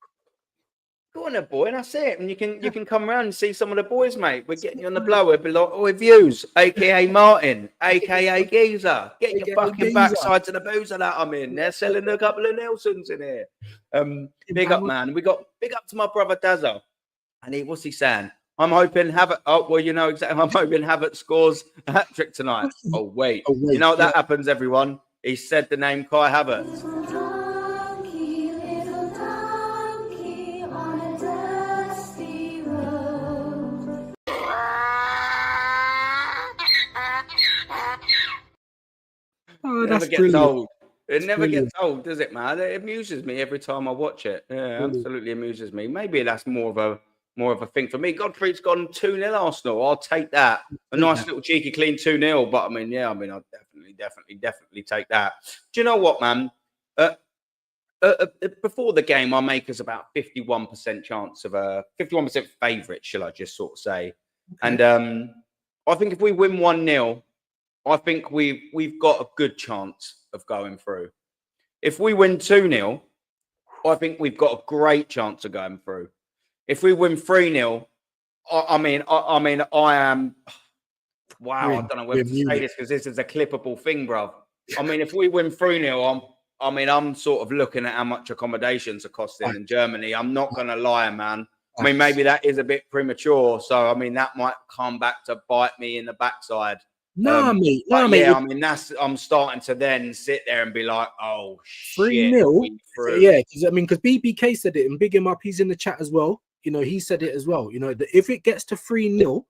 A: Go on, there, boy, and that's it. And you can come around and see some of the boys, mate. We're getting you on the blow. We'll be like, with Views, aka Martin, aka Geezer. Get your fucking backside to the boozer that I'm in. They're selling a couple of Nelsons in here. Big up, man. We got big up to my brother Dazzo. And what's he saying? I'm hoping Havert. Oh, well, you know exactly. I'm hoping Havert scores a hat trick tonight. Oh wait. You know what that happens, everyone. He said the name Kai Havertz.
D: Little donkey on a dusty road.
C: Oh,
A: It never
C: that's
A: gets
C: brilliant.
A: old. It never
C: Brilliant.
A: gets old, does it, man? It amuses me every time I watch it. Yeah, absolutely amuses me. Maybe that's more of a thing for me. Godfrey's gone 2-0 Arsenal. I'll take that. A nice little cheeky clean 2-0. But I mean, I'll definitely take that. Do you know what, man? Before the game, I make us about 51% chance of a 51% favourite, shall I just sort of say? Okay. And I think if we win 1-0, I think we've got a good chance of going through. If we win 2-0, I think we've got a great chance of going through. If we win 3-0, I am. Wow, I don't know whether to say this because this is a clippable thing, bro. I mean, if we win 3-0, I'm sort of looking at how much accommodations are costing in Germany. I'm not going to lie, man. I mean, maybe that is a bit premature. So, I mean, that might come back to bite me in the backside.
C: Mate.
A: Yeah, I mean, I'm starting to then sit there and be like, oh,
C: 3-0. Yeah, because BBK said it and big him up. He's in the chat as well. You know, he said it as well. You know, if it gets to 3-0,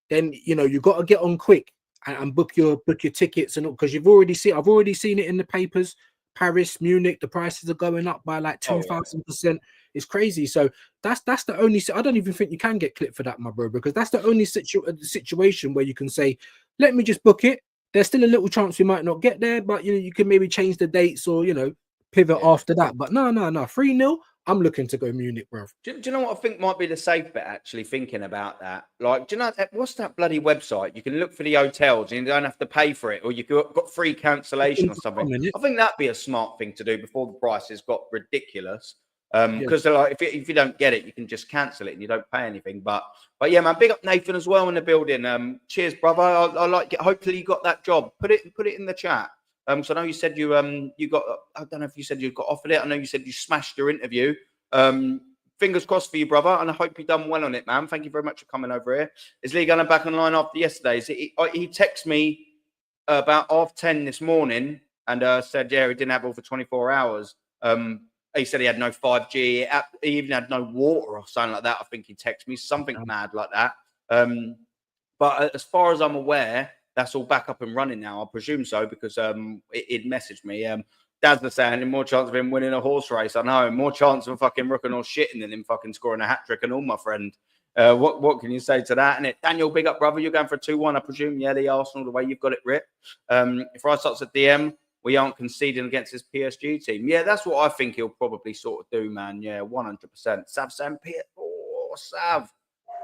C: then you know you got to get on quick and book your tickets and because I've already seen it in the papers. Paris, Munich, the prices are going up by like 2,000%. It's crazy. So that's the only. I don't even think you can get clipped for that, my bro, because that's the only situation where you can say, let me just book it. There's still a little chance we might not get there, but you know you can maybe change the dates or pivot after that. But no, 3-0. I'm looking to go Munich, bro.
A: Do you know what I think might be the safe bet, actually, thinking about that? Like, do you know, what's that bloody website? You can look for the hotels and you don't have to pay for it, or you've got free cancellation or something. I think that'd be a smart thing to do before the prices got ridiculous. Because like, if you don't get it, you can just cancel it and you don't pay anything. But yeah, man, big up Nathan as well in the building. Cheers, brother. I like it. Hopefully you got that job. Put it in the chat. So I know you said you got. I don't know if you said you got offered it. I know you said you smashed your interview. Fingers crossed for you, brother, and I hope you've done well on it, man. Thank you very much for coming over here. Is Lee Gunner back online after yesterday's? He texted me about 10:30 this morning and said, yeah, he didn't have all for 24 hours. He said he had no 5G. He even had no water or something like that. I think he texted me something mad like that. But as far as I'm aware, that's all back up and running now. I presume so because it messaged me. Dad's the saying, more chance of him winning a horse race. I know, more chance of fucking rooking or shitting than him fucking scoring a hat trick and all, my friend. What can you say to that? And Daniel, big up, brother. You're going for a 2-1, I presume. Yeah, the Arsenal, the way you've got it writ. If Rice starts at DM, we aren't conceding against this PSG team. Yeah, that's what I think he'll probably sort of do, man. Yeah, 100%. Sav, oh,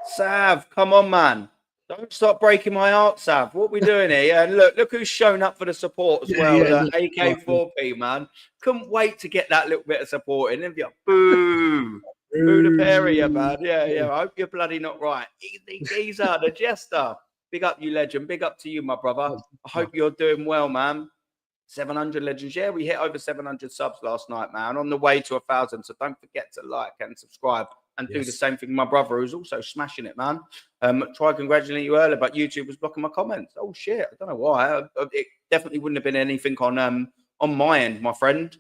A: Sav, come on, man. Don't stop breaking my heart, Sav. What are we doing here? Yeah, and look who's shown up for the support as well. AK4P, man. Couldn't wait to get that little bit of support in. Boo. Boo the Perrier, man. Yeah. I hope you're bloody not right. Easy geezer, the jester. Big up, you legend. Big up to you, my brother. I hope you're doing well, man. 700 legends. Yeah, we hit over 700 subs last night, man. On the way to 1,000. So don't forget to like and subscribe. And do the same thing. My brother, who's also smashing it, man. Tried congratulating you earlier, but YouTube was blocking my comments. Oh shit! I don't know why. It definitely wouldn't have been anything on my end, my friend.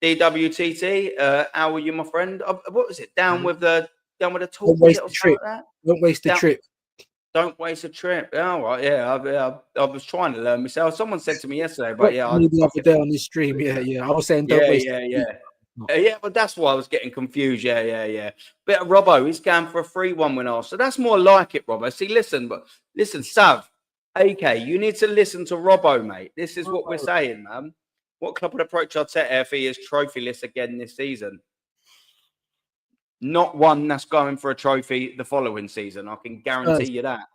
A: DWTT, how are you, my friend? What was it? Down with the talk.
C: Don't waste the trip. Don't waste the trip.
A: Don't waste a trip. All right, yeah. I was trying to learn myself. Someone said to me yesterday, but yeah,
C: the other day on this stream. Yeah. I was saying, don't waste.
A: Yeah, but that's why I was getting confused. Yeah. Bit of Robbo, he's going for a 3-1 win. So that's more like it, Robbo. See, listen, Sav, AK, you need to listen to Robbo, mate. This is what we're saying, man. What club would approach Arteta if he is trophyless again this season? Not one that's going for a trophy the following season. I can guarantee you that.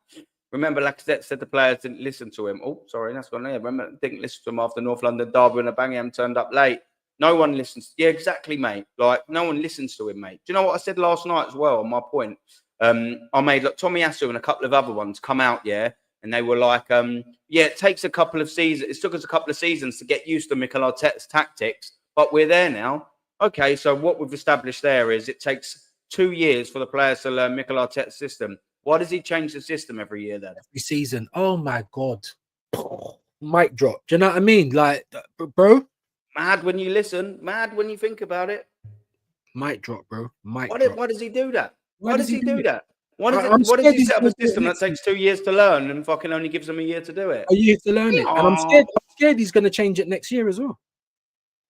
A: Remember, Lacazette said the players didn't listen to him. Oh, sorry, that's gone there. Remember, didn't listen to him after North London derby and a Bangham turned up late. No one listens. Yeah, exactly, mate. Like, no one listens to him, mate. Do you know what I said last night as well on my point? I made Tommy Asu and a couple of other ones come out, and they were like, it takes a couple of seasons. It took us a couple of seasons to get used to Mikel Arteta's tactics, but we're there now. Okay, so what we've established there is it takes 2 years for the players to learn Mikel Arteta's system. Why does he change the system every year then?
C: Every season. Oh my god. Mic drop. Do you know what I mean? Like, bro.
A: Mad when you listen, mad when you think about it.
C: Mic drop, bro. Mic
A: Why
C: drop.
A: does he do that?
C: Why
A: Why
C: does
A: does he
C: he do
A: do
C: it?
A: that? Why
C: I'm
A: does
C: scared
A: he
C: he's
A: set up a
C: gonna do it
A: system that
C: next
A: takes 2 years to learn and fucking only gives him a year to do it?
C: A year to learn it. And I'm scared he's gonna change it next year as well.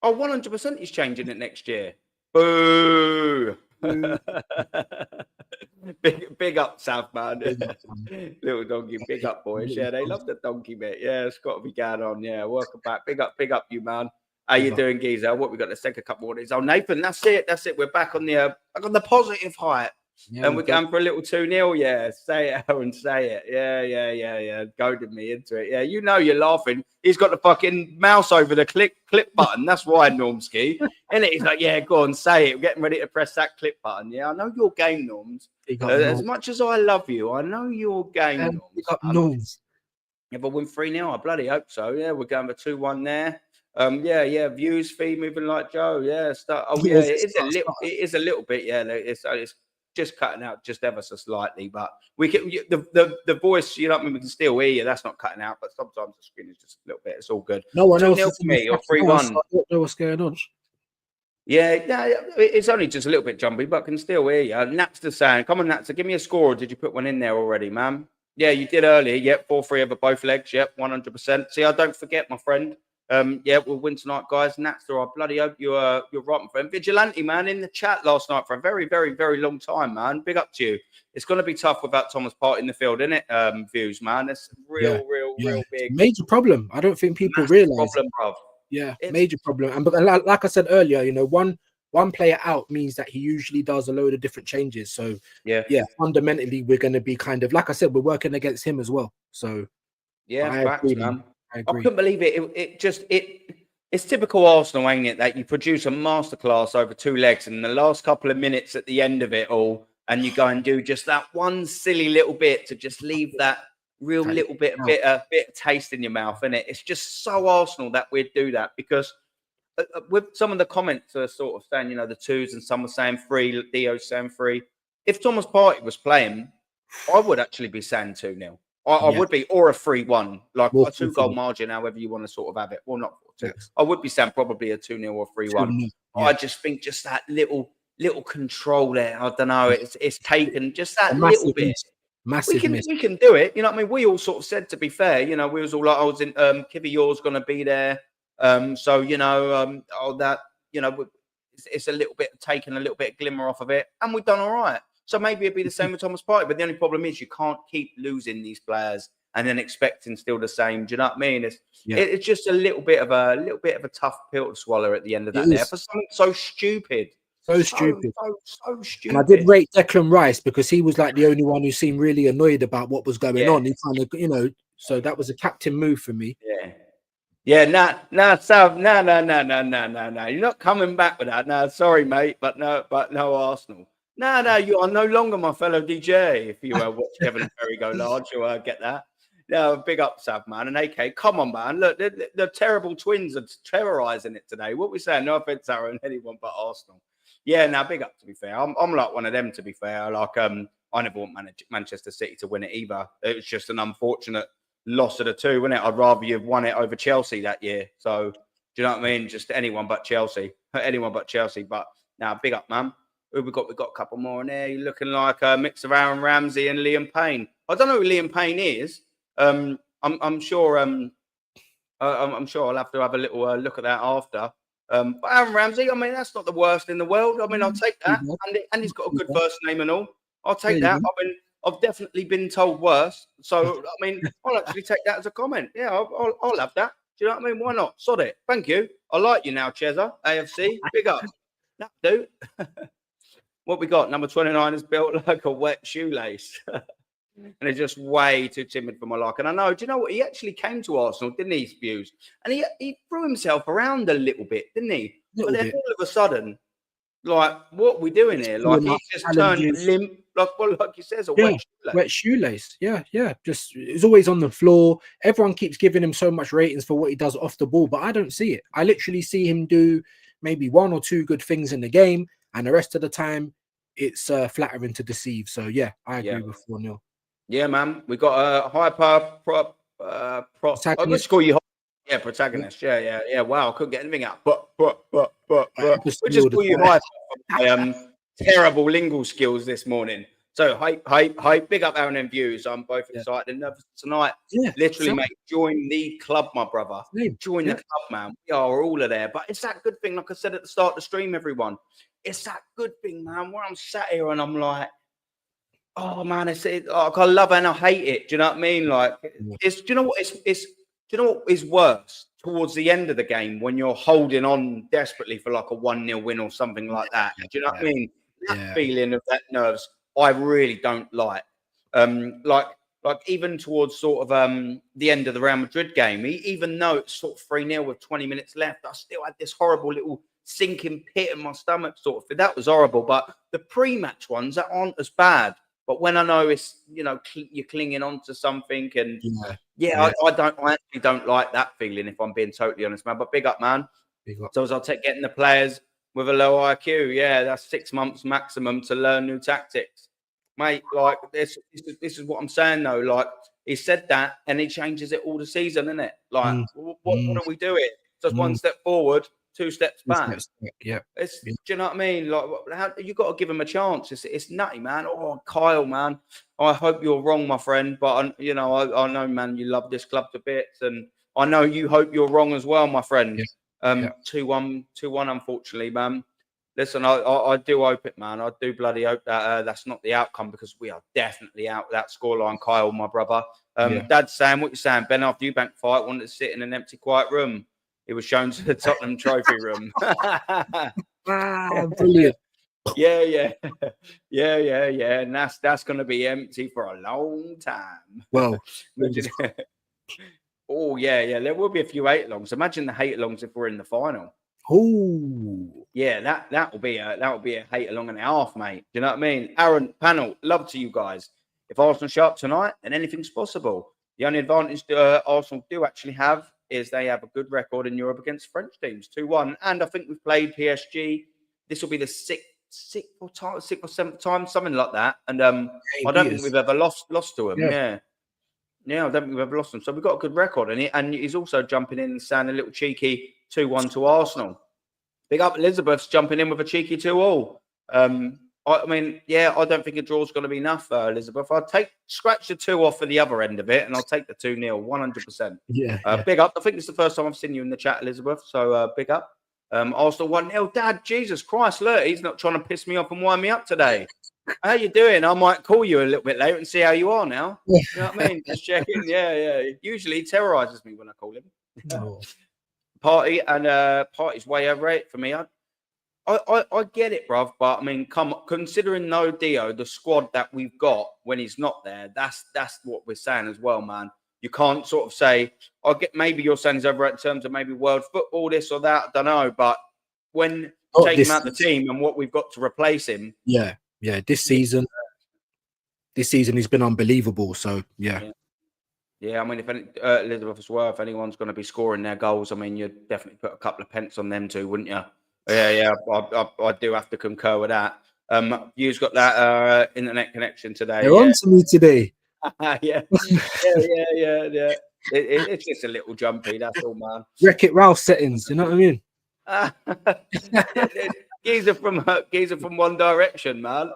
A: Oh, 100% he's changing it next year. Boo! big up, South man. Little donkey, big up, boys. Yeah, they love the donkey bit. Yeah, it's got to be going on. Yeah, welcome back. Big up you, man. How you doing, Geezer? What we got? Let's take a couple more of these. Oh, Nathan, that's it. We're back on the positive height.
C: Yeah,
A: And we're going for a little 2-0. Yeah, say it, Aaron, say it. Yeah. Goaded me into it. Yeah, you know you're laughing. He's got the fucking mouse over the clip button. That's why, Normski. And he's like, yeah, go on, say it. We're getting ready to press that clip button. Yeah, I know your game, Norms. As much as I love you, I know your game, Norms. If I win 3-0, I bloody hope so. Yeah, we're going for 2-1 there. Yeah, views feed moving like Joe. Yeah, it is a little bit. Yeah, it's just cutting out just ever so slightly, but we can the voice, you know what I mean, we can still hear you. That's not cutting out, but sometimes the screen is just a little bit. It's all good.
C: No one else
A: 2-0 for me or 3-1.
C: I don't know what's going on.
A: Yeah, no, it's only just a little bit jumpy, but I can still hear you. Napster saying, come on, Napster, give me a score. Or did you put one in there already, man? Yeah, you did earlier. Yep, 4-3 over both legs. Yep, 100%. See, I don't forget, my friend. Yeah, we'll win tonight, guys. Napster, I bloody hope you're right, my friend. Vigilante, man, in the chat last night for a very, very, very long time, man. Big up to you. It's going to be tough without Thomas Partey in the field, isn't it? Views, man. It's real big.
C: Major problem. I don't think people realize.
A: Problem, bruv.
C: Yeah, major problem. And but like I said earlier, you know, one player out means that he usually does a load of different changes. So yeah, fundamentally, we're going to be kind of, like I said, we're working against him as well. So
A: yeah, facts, man. I couldn't believe it. It's typical Arsenal, ain't it? That you produce a masterclass over 2 legs, and in the last couple of minutes at the end of it all, and you go and do just that one silly little bit to just leave that real little bit of taste in your mouth, innit? It's just so Arsenal that we'd do that, because with some of the comments are sort of saying, you know, the 2s, and some are saying 3, Dio's saying 3. If Thomas Partey was playing, I would actually be saying 2-0. I would be, or a 3-1, like a 2-goal margin, however you want to sort of have it. Well, not 4-2. Yes. I would be saying probably a 2-0 or 3-1. Yeah. I just think just that little control there. I don't know. It's taken just that little bit.
C: Massive
A: we can do it. You know what I mean? We all sort of said, to be fair, you know, we was all like, I was in Kivy, yours going to be there. So, you know, it's a little bit taken a little bit of glimmer off of it, and we've done all right. So maybe it'd be the same with Thomas Partey, but the only problem is you can't keep losing these players and then expecting still the same. Do you know what I mean? It's just a little bit of a tough pill to swallow at the end of that. There for something so stupid. So stupid.
C: And I did rate Declan Rice, because he was like the only one who seemed really annoyed about what was going on. He kind of, you know, so that was a captain move for me.
A: Yeah, Sav, no. You're not coming back with that. No, sorry, mate, but no Arsenal. No, you are no longer my fellow DJ. If you watch Kevin and Perry go large, you'll get that. No, big up, Sav, man. And AK, come on, man. Look, the terrible twins are terrorizing it today. What we saying? No offense, Aaron, anyone but Arsenal. Yeah, now big up, to be fair. I'm like one of them, to be fair. Like, I never want Manchester City to win it either. It was just an unfortunate loss of the 2, wasn't it? I'd rather you've won it over Chelsea that year. So, do you know what I mean? Just anyone but Chelsea. But now, big up, man. Who we got? We got a couple more in there. You're looking like a mix of Aaron Ramsey and Liam Payne. I don't know who Liam Payne is. I'm sure I'll have to have a little look at that after. But Aaron Ramsey, I mean, that's not the worst in the world. I mean, I'll take that. And he's got a good first name and all. I'll take that. I mean, I've definitely been told worse. So, I mean, I'll actually take that as a comment. Yeah, I'll have that. Do you know what I mean? Why not? Sod it. Thank you. I like you now, Cheza. AFC. Big up. That dude. What we got? Number 29 is built like a wet shoelace. And it's just way too timid for my liking. And I know, do you know what? He actually came to Arsenal, didn't he, Spews? And he threw himself around a little bit, didn't he? But then all of a sudden, like, what are we doing here? Like, he just turned limp, like he says, a wet shoelace.
C: Wet shoelace. Yeah. Just, it's always on the floor. Everyone keeps giving him so much ratings for what he does off the ball, but I don't see it. I literally see him do maybe 1 or 2 good things in the game, and the rest of the time, it's flattering to deceive. So yeah, I agree with 4-0.
A: Yeah, man. We got a hyper prop. I would
C: Protagonist.
A: call you. Yeah, protagonist. Yeah. Wow, I couldn't get anything out. But.
C: Happens to
A: We
C: me
A: just
C: all the
A: call you
C: time.
A: hyper for my terrible lingual skills this morning. So hype. Big up Aaron and Views. I'm both excited and nervous tonight.
C: Yeah,
A: Literally,
C: same.
A: mate. Join the club, my brother.
C: Same.
A: Join the club, man. We are all there. But it's that good thing, like I said at the start of the stream, everyone. It's that good thing, man, where I'm sat here and I'm like, oh man, like I love it and I hate it. Do you know what I mean? Like, do you know what? Do you know what is worse towards the end of the game when you're holding on desperately for like a 1-0 win or something like that? Do you know what I mean? That feeling of that nerves, I really don't like. Like even towards sort of the end of the Real Madrid game, even though it's sort of 3-0 with 20 minutes left, I still had this horrible little sinking pit in my stomach sort of. That was horrible. But the pre-match ones that aren't as bad. But when I know it's, you know, you're clinging on to something and I actually don't like that feeling, if I'm being totally honest, man. But big up, man.
C: Big up.
A: So as I'll take getting the players with a low IQ, that's 6 months maximum to learn new tactics. Mate, like this is what I'm saying though. Like he said that and he changes it all the season, isn't it? Like what are we doing? Just one step forward, 2 steps back.
C: Yeah.
A: Do you know what I mean? Like, how you got to give him a chance? It's nutty, man. Oh, Kyle, man. I hope you're wrong, my friend. But I know, man, you love this club to bits, and I know you hope you're wrong as well, my friend. 2-1, unfortunately, man. Listen, I do hope it, man. I do bloody hope that that's not the outcome because we are definitely out with that scoreline, Kyle, my brother. Dad's saying what you're saying. Ben after Eubank fight wanted to sit in an empty, quiet room. It was shown to the Tottenham trophy room.
C: Brilliant.
A: Yeah. And that's going to be empty for a long time.
C: Well,
A: oh yeah. There will be a few hate-alongs. Imagine the hate-alongs if we're in the final.
C: Oh,
A: yeah, that will be a hate-along and a half, mate. Do you know what I mean? Aaron, panel, love to you guys. If Arsenal show up tonight, then anything's possible. The only advantage Arsenal do actually have is they have a good record in Europe against French teams, 2-1. And I think we've played PSG. This will be the sixth or seventh time, something like that. And I don't think we've ever lost to them. Yeah, I don't think we've ever lost them. So we've got a good record. And he's also jumping in and saying a little cheeky 2-1 to Arsenal. Big up Elizabeth's jumping in with a cheeky 2-2. I mean, I don't think a draw's going to be enough, Elizabeth. I'll scratch the 2 off for the other end of it, and I'll take the 2-0, 100%.
C: Yeah.
A: Big up. I think it's the first time I've seen you in the chat, Elizabeth. So big up. Arsenal 1-0. Dad, Jesus Christ, look, he's not trying to piss me off and wind me up today. How you doing? I might call you a little bit later and see how you are now. You know what I mean? Just checking. Yeah. Usually he terrorizes me when I call him. Party's way overrated for me. I get it, bruv, but I mean, considering no Dio, the squad that we've got when he's not there, that's what we're saying as well, man. You can't sort of say, maybe you're saying he's overrated in terms of maybe world football, this or that, I don't know, but when you take him out the team and what we've got to replace him.
C: Yeah. This season he's been unbelievable. So yeah.
A: I mean, if Elizabeth as well, if anyone's going to be scoring their goals, I mean, you'd definitely put a couple of pence on them too, wouldn't you? Yeah. I do have to concur with that. You've got that internet connection today.
C: They're on to me today.
A: Yeah. It's just a little jumpy. That's all, man.
C: Wreck-It Ralph settings. You know what I mean?
A: Geezer from One Direction, man.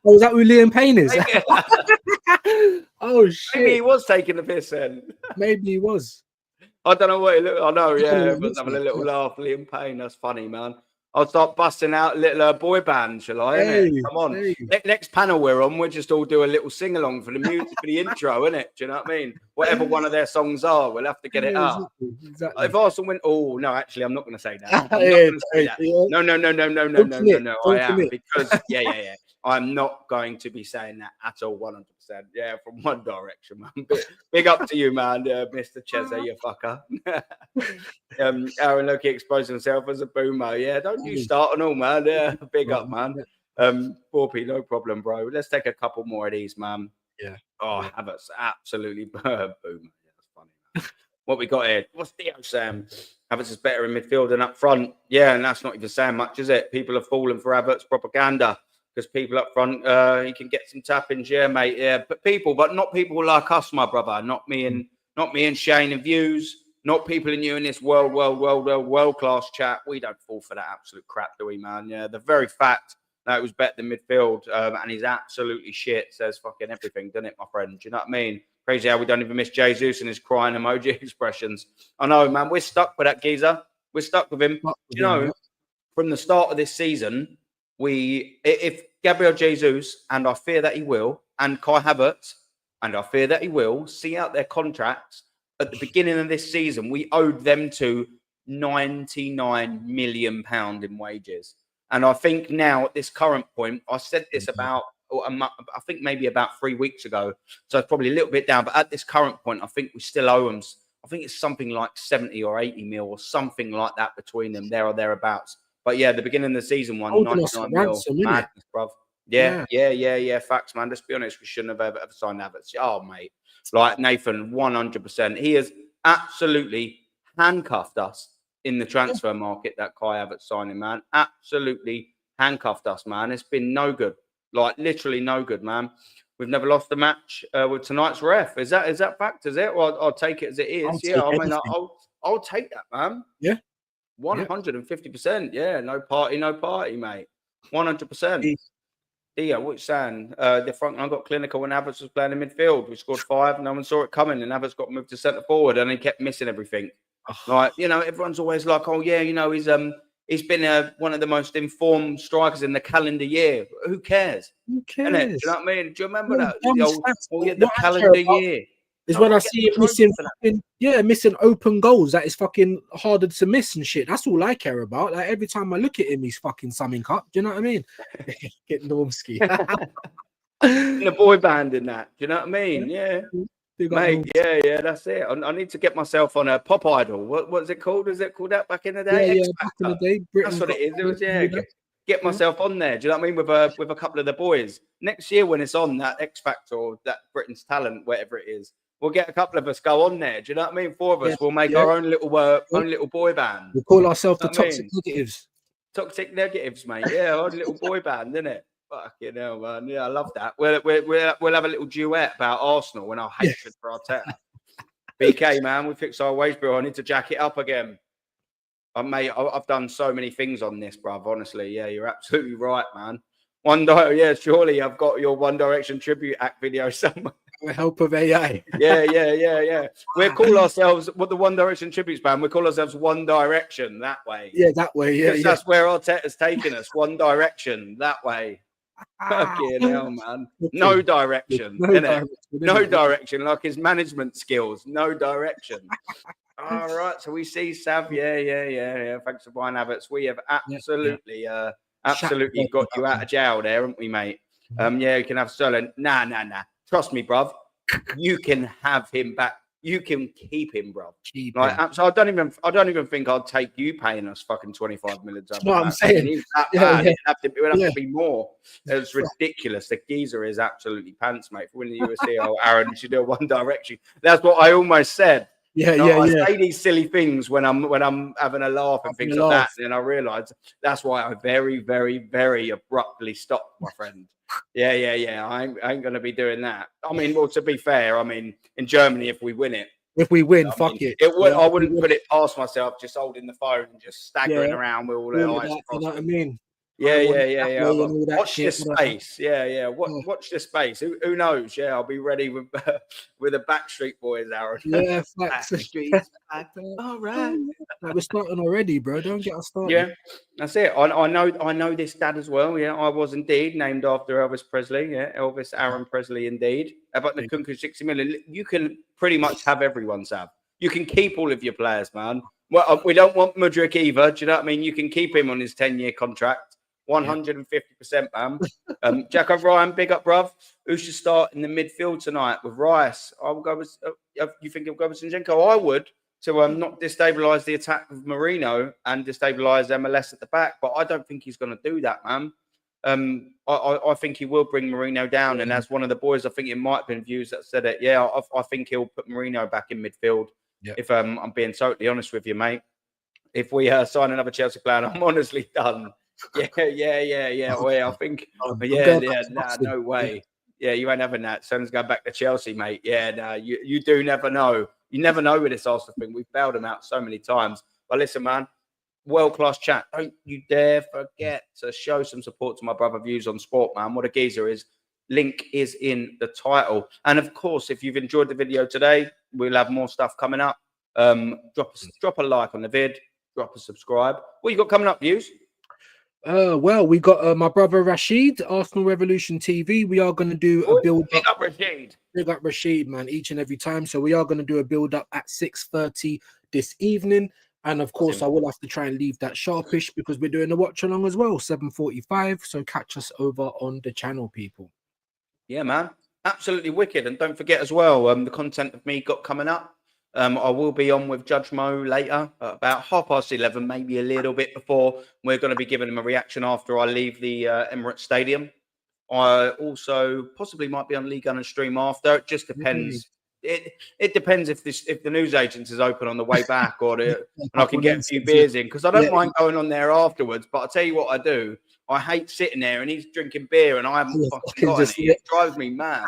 C: Oh, is that who Liam Payne is? Oh shit!
A: Maybe he was taking the piss then.
C: Maybe he was.
A: I don't know what he looked. I know, everyone's having a little laugh. Liam Payne, that's funny, man. I'll start busting out little boy band, shall I? Innit? Come on. Next panel we're on, we'll just all do a little sing along for the music for the intro, innit? Do you know what I mean? Whatever one of their songs are, we'll have to get it up.
C: Exactly.
A: If Arsenal win, no, actually, I'm not going to say that. I'm not going to say that. No. I am because I'm not going to be saying that at all. 100%. Yeah, from One Direction, man. Big up to you, man, Mr. Cheze, you fucker. Aaron Loki exposed himself as a boomer. Yeah, don't you start and all, man. Yeah, big up, man. 4P, no problem, bro. Let's take a couple more of these, man.
C: Yeah.
A: Oh, Havertz, absolutely boomer. Yeah, that's funny, man. What we got here? What's Theo saying? Havertz is better in midfield than up front. Yeah, and that's not even saying much, is it? People are falling for Havertz propaganda because people up front, he can get some tappings, yeah, mate, yeah. But not people like us, my brother. Not me and Shane and Views. Not people in you in this world class chat. We don't fall for that absolute crap, do we, man? Yeah, the very fact that it was better than midfield and he's absolutely shit says fucking everything, doesn't it, my friend? Do you know what I mean? Crazy how we don't even miss Jesus and his crying emoji expressions. I know, man. We're stuck with that geezer. We're stuck with him. You know, from the start of this season, if Gabriel Jesus, and I fear that he will, and Kai Havertz, and I fear that he will, see out their contracts at the beginning of this season, we owed them to £99 million in wages. And I think now at this current point, I said this about, I think maybe about 3 weeks ago. So it's probably a little bit down. But at this current point, I think we still owe them. I think it's something like 70 or 80 mil or something like that between them, there or thereabouts. But yeah, the beginning of the season one, 99 mil. Madness, bruv. Yeah. Facts, man. Let's be honest. We shouldn't have ever signed Havertz. Oh, mate. Like Nathan, 100%. He has absolutely handcuffed us in the transfer market, that Kai Havertz signing, man. Absolutely handcuffed us, man. It's been no good. Like, literally no good, man. We've never lost a match with tonight's ref. Is that fact? Is it? Well, I'll take it as it is. I'll take that, man.
C: Yeah.
A: 150%. Yeah. No party, mate. 100%. Yeah, what you saying? The front line got clinical when Havertz was playing in midfield. We scored 5. No one saw it coming, and Havertz got moved to centre forward, and he kept missing everything. Like, you know, everyone's always like, oh yeah, you know, he's been one of the most informed strikers in the calendar year. Who cares?
C: Who cares?
A: Innit? Do you know what I mean? Do you remember that?
C: The
A: The calendar year.
C: Is when I see him missing open goals that is fucking harder to miss and shit. That's all I care about. Like every time I look at him, he's fucking summing up. Do you know what I mean? Get Normski.
A: In a boy band in that. Do you know what I mean? Yeah. Mate, yeah, that's it. I need to get myself on a Pop Idol. What's it called? Is it called that back in the day?
C: Yeah, back in the day.
A: That's what it is. It was, get myself on there. Do you know what I mean? With a couple of the boys. Next year when it's on, that X Factor or that Britain's Talent, whatever it is, we'll get a couple of us go on there. Do you know what I mean? 4 of us will make our own little boy band.
C: We'll call ourselves the Toxic Negatives.
A: Toxic Negatives, mate. Yeah, our little boy band, isn't it? Fucking hell, man. Yeah, I love that. We'll have a little duet about Arsenal and our hatred for Arteta. BK, man, we fixed our ways, bro. I need to jack it up again. Mate, I've done so many things on this, bruv. Honestly, yeah, you're absolutely right, man. Surely I've got your One Direction tribute act video somewhere.
C: With the help of AI.
A: Yeah. We call ourselves, the One Direction tributes band, we call ourselves One Direction that way.
C: Yeah, that way, yeah.
A: That's where Arteta's taken us. One Direction that way. Fucking hell, man. No direction. No direction. Like his management skills. No direction. All right. So we see Sav. Yeah. Thanks for buying Havertz. We have absolutely got you out of jail there, haven't we, mate? Yeah, you can have Sterling. Nah. Trust me, bruv. You can have him back. You can keep him, bro. So I don't even think I'd take you paying us fucking 25 million.
C: What I'm saying.
A: It would have to be more. It's ridiculous. The geezer is absolutely pants, mate. For winning the UFC, Aaron, you should do a One Direction. That's what I almost said. I say these silly things when I'm having a laugh and things like that, and then I realise that's why I very, very, very abruptly stopped, my friend. Yeah. I ain't gonna be doing that. I mean, well, to be fair, I mean, in Germany, if we win,
C: it.
A: I wouldn't put it past myself just holding the phone and just staggering around with all their eyes crossed.
C: You know what I mean?
A: Yeah. Watch this space. Yeah. Watch this space. Who knows? Yeah, I'll be ready with the Backstreet Boys, Aaron.
C: Yeah, Backstreet. All right. We're starting already, bro. Don't get us started.
A: Yeah, that's it. I know this dad as well. Yeah, I was indeed named after Elvis Presley. Yeah, Elvis Aaron Presley, indeed. About the Kunku 60 million, you can pretty much have everyone, Sav. You can keep all of your players, man. Well, we don't want Mudryk either. Do you know what I mean? You can keep him on his 10-year contract. 150%, man. Jack O'Brien, big up, bruv. Who should start in the midfield tonight with Rice? I'll go with. You think he'll go with Zinchenko? I would, to not destabilise the attack of Marino and destabilise MLS at the back. But I don't think he's going to do that, man. I think he will bring Marino down. And as one of the boys, I think it might have been Views that said it. Yeah, I think he'll put Marino back in midfield. Yeah. If I'm being totally honest with you, mate. If we sign another Chelsea player, I'm honestly done. Yeah. Oh, yeah, I think.
C: I'm
A: Yeah,
C: going
A: yeah.
C: back to
A: Nah,
C: boxing.
A: no way. Yeah, you ain't having that. Son's going back to Chelsea, mate. Yeah, nah, you do never know. You never know with this Arsenal thing. We've bailed them out so many times. But listen, man, world-class chat. Don't you dare forget to show some support to my brother Views on Sport, man. What a geezer is. Link is in the title. And of course, if you've enjoyed the video today, we'll have more stuff coming up. Drop a like on the vid, drop a subscribe. What you got coming up, Views?
C: Well, we got my brother Rashid, Arsenal Revolution TV. We are going to do a build
A: Big
C: up.
A: up, Rashid.
C: Big up Rashid, man, each and every time. So we are going to do a build up at 6:30 this evening. And of course, I will have to try and leave that sharpish because we're doing a watch along as well, 7:45. So catch us over on the channel, people.
A: Yeah, man. Absolutely wicked. And don't forget as well, the content of me got coming up. I will be on with Judge Mo later, about 11:30, maybe a little bit before. We're going to be giving him a reaction after I leave the Emirates Stadium. I also possibly might be on League Gun and stream after. It just depends. It depends if the news agent is open on the way back and I can get a few beers in, because I don't mind going on there afterwards. But I'll tell you what I do. I hate sitting there and he's drinking beer and I haven't fucking got any. It drives me mad.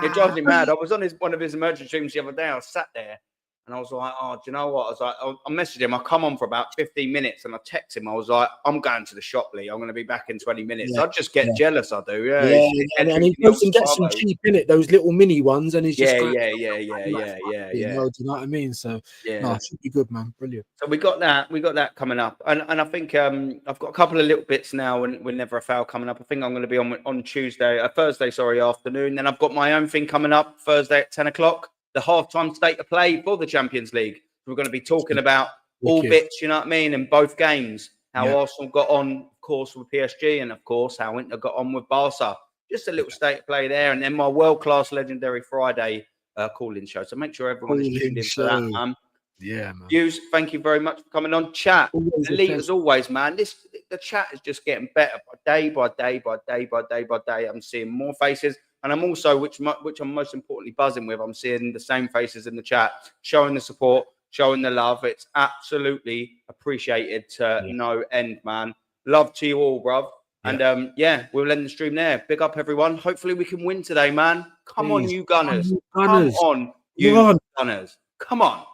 A: It drives me mad. I was on one of his emergency streams the other day. I was sat there and I was like, oh, do you know what? I was like, I messaged him. I come on for about 15 minutes and I text him. I was like, I'm going to the shop, Lee. I'm going to be back in 20 minutes. I just get jealous. I do.
C: And he goes and gets some cheap in it, those little mini ones, and he's just
A: yeah.
C: You know what I mean? So no, it should be good, man. Brilliant.
A: So we got that coming up, and I think I've got a couple of little bits now. And we're never a foul coming up. I think I'm going to be on Thursday, afternoon. Then I've got my own thing coming up Thursday at 10 o'clock. The halftime state of play for the Champions League. We're going to be talking about all bits, you know what I mean, in both games. How Arsenal got on, of course, with PSG, and of course how Inter got on with Barca. Just a little state of play there, and then my world-class legendary Friday call-in show. So make sure everyone is tuned in for that, man.
C: Yeah, man.
A: Views, thank you very much for coming on. Chat, elite as always, man. The chat is just getting better day by day. I'm seeing more faces, and I'm also, which I'm most importantly buzzing with, I'm seeing the same faces in the chat, showing the support, showing the love. It's absolutely appreciated to no end, man. Love to you all, bruv. And we'll end the stream there. Big up, everyone. Hopefully we can win today, man. Come on, you Gunners. Come on, you Gunners. Come on.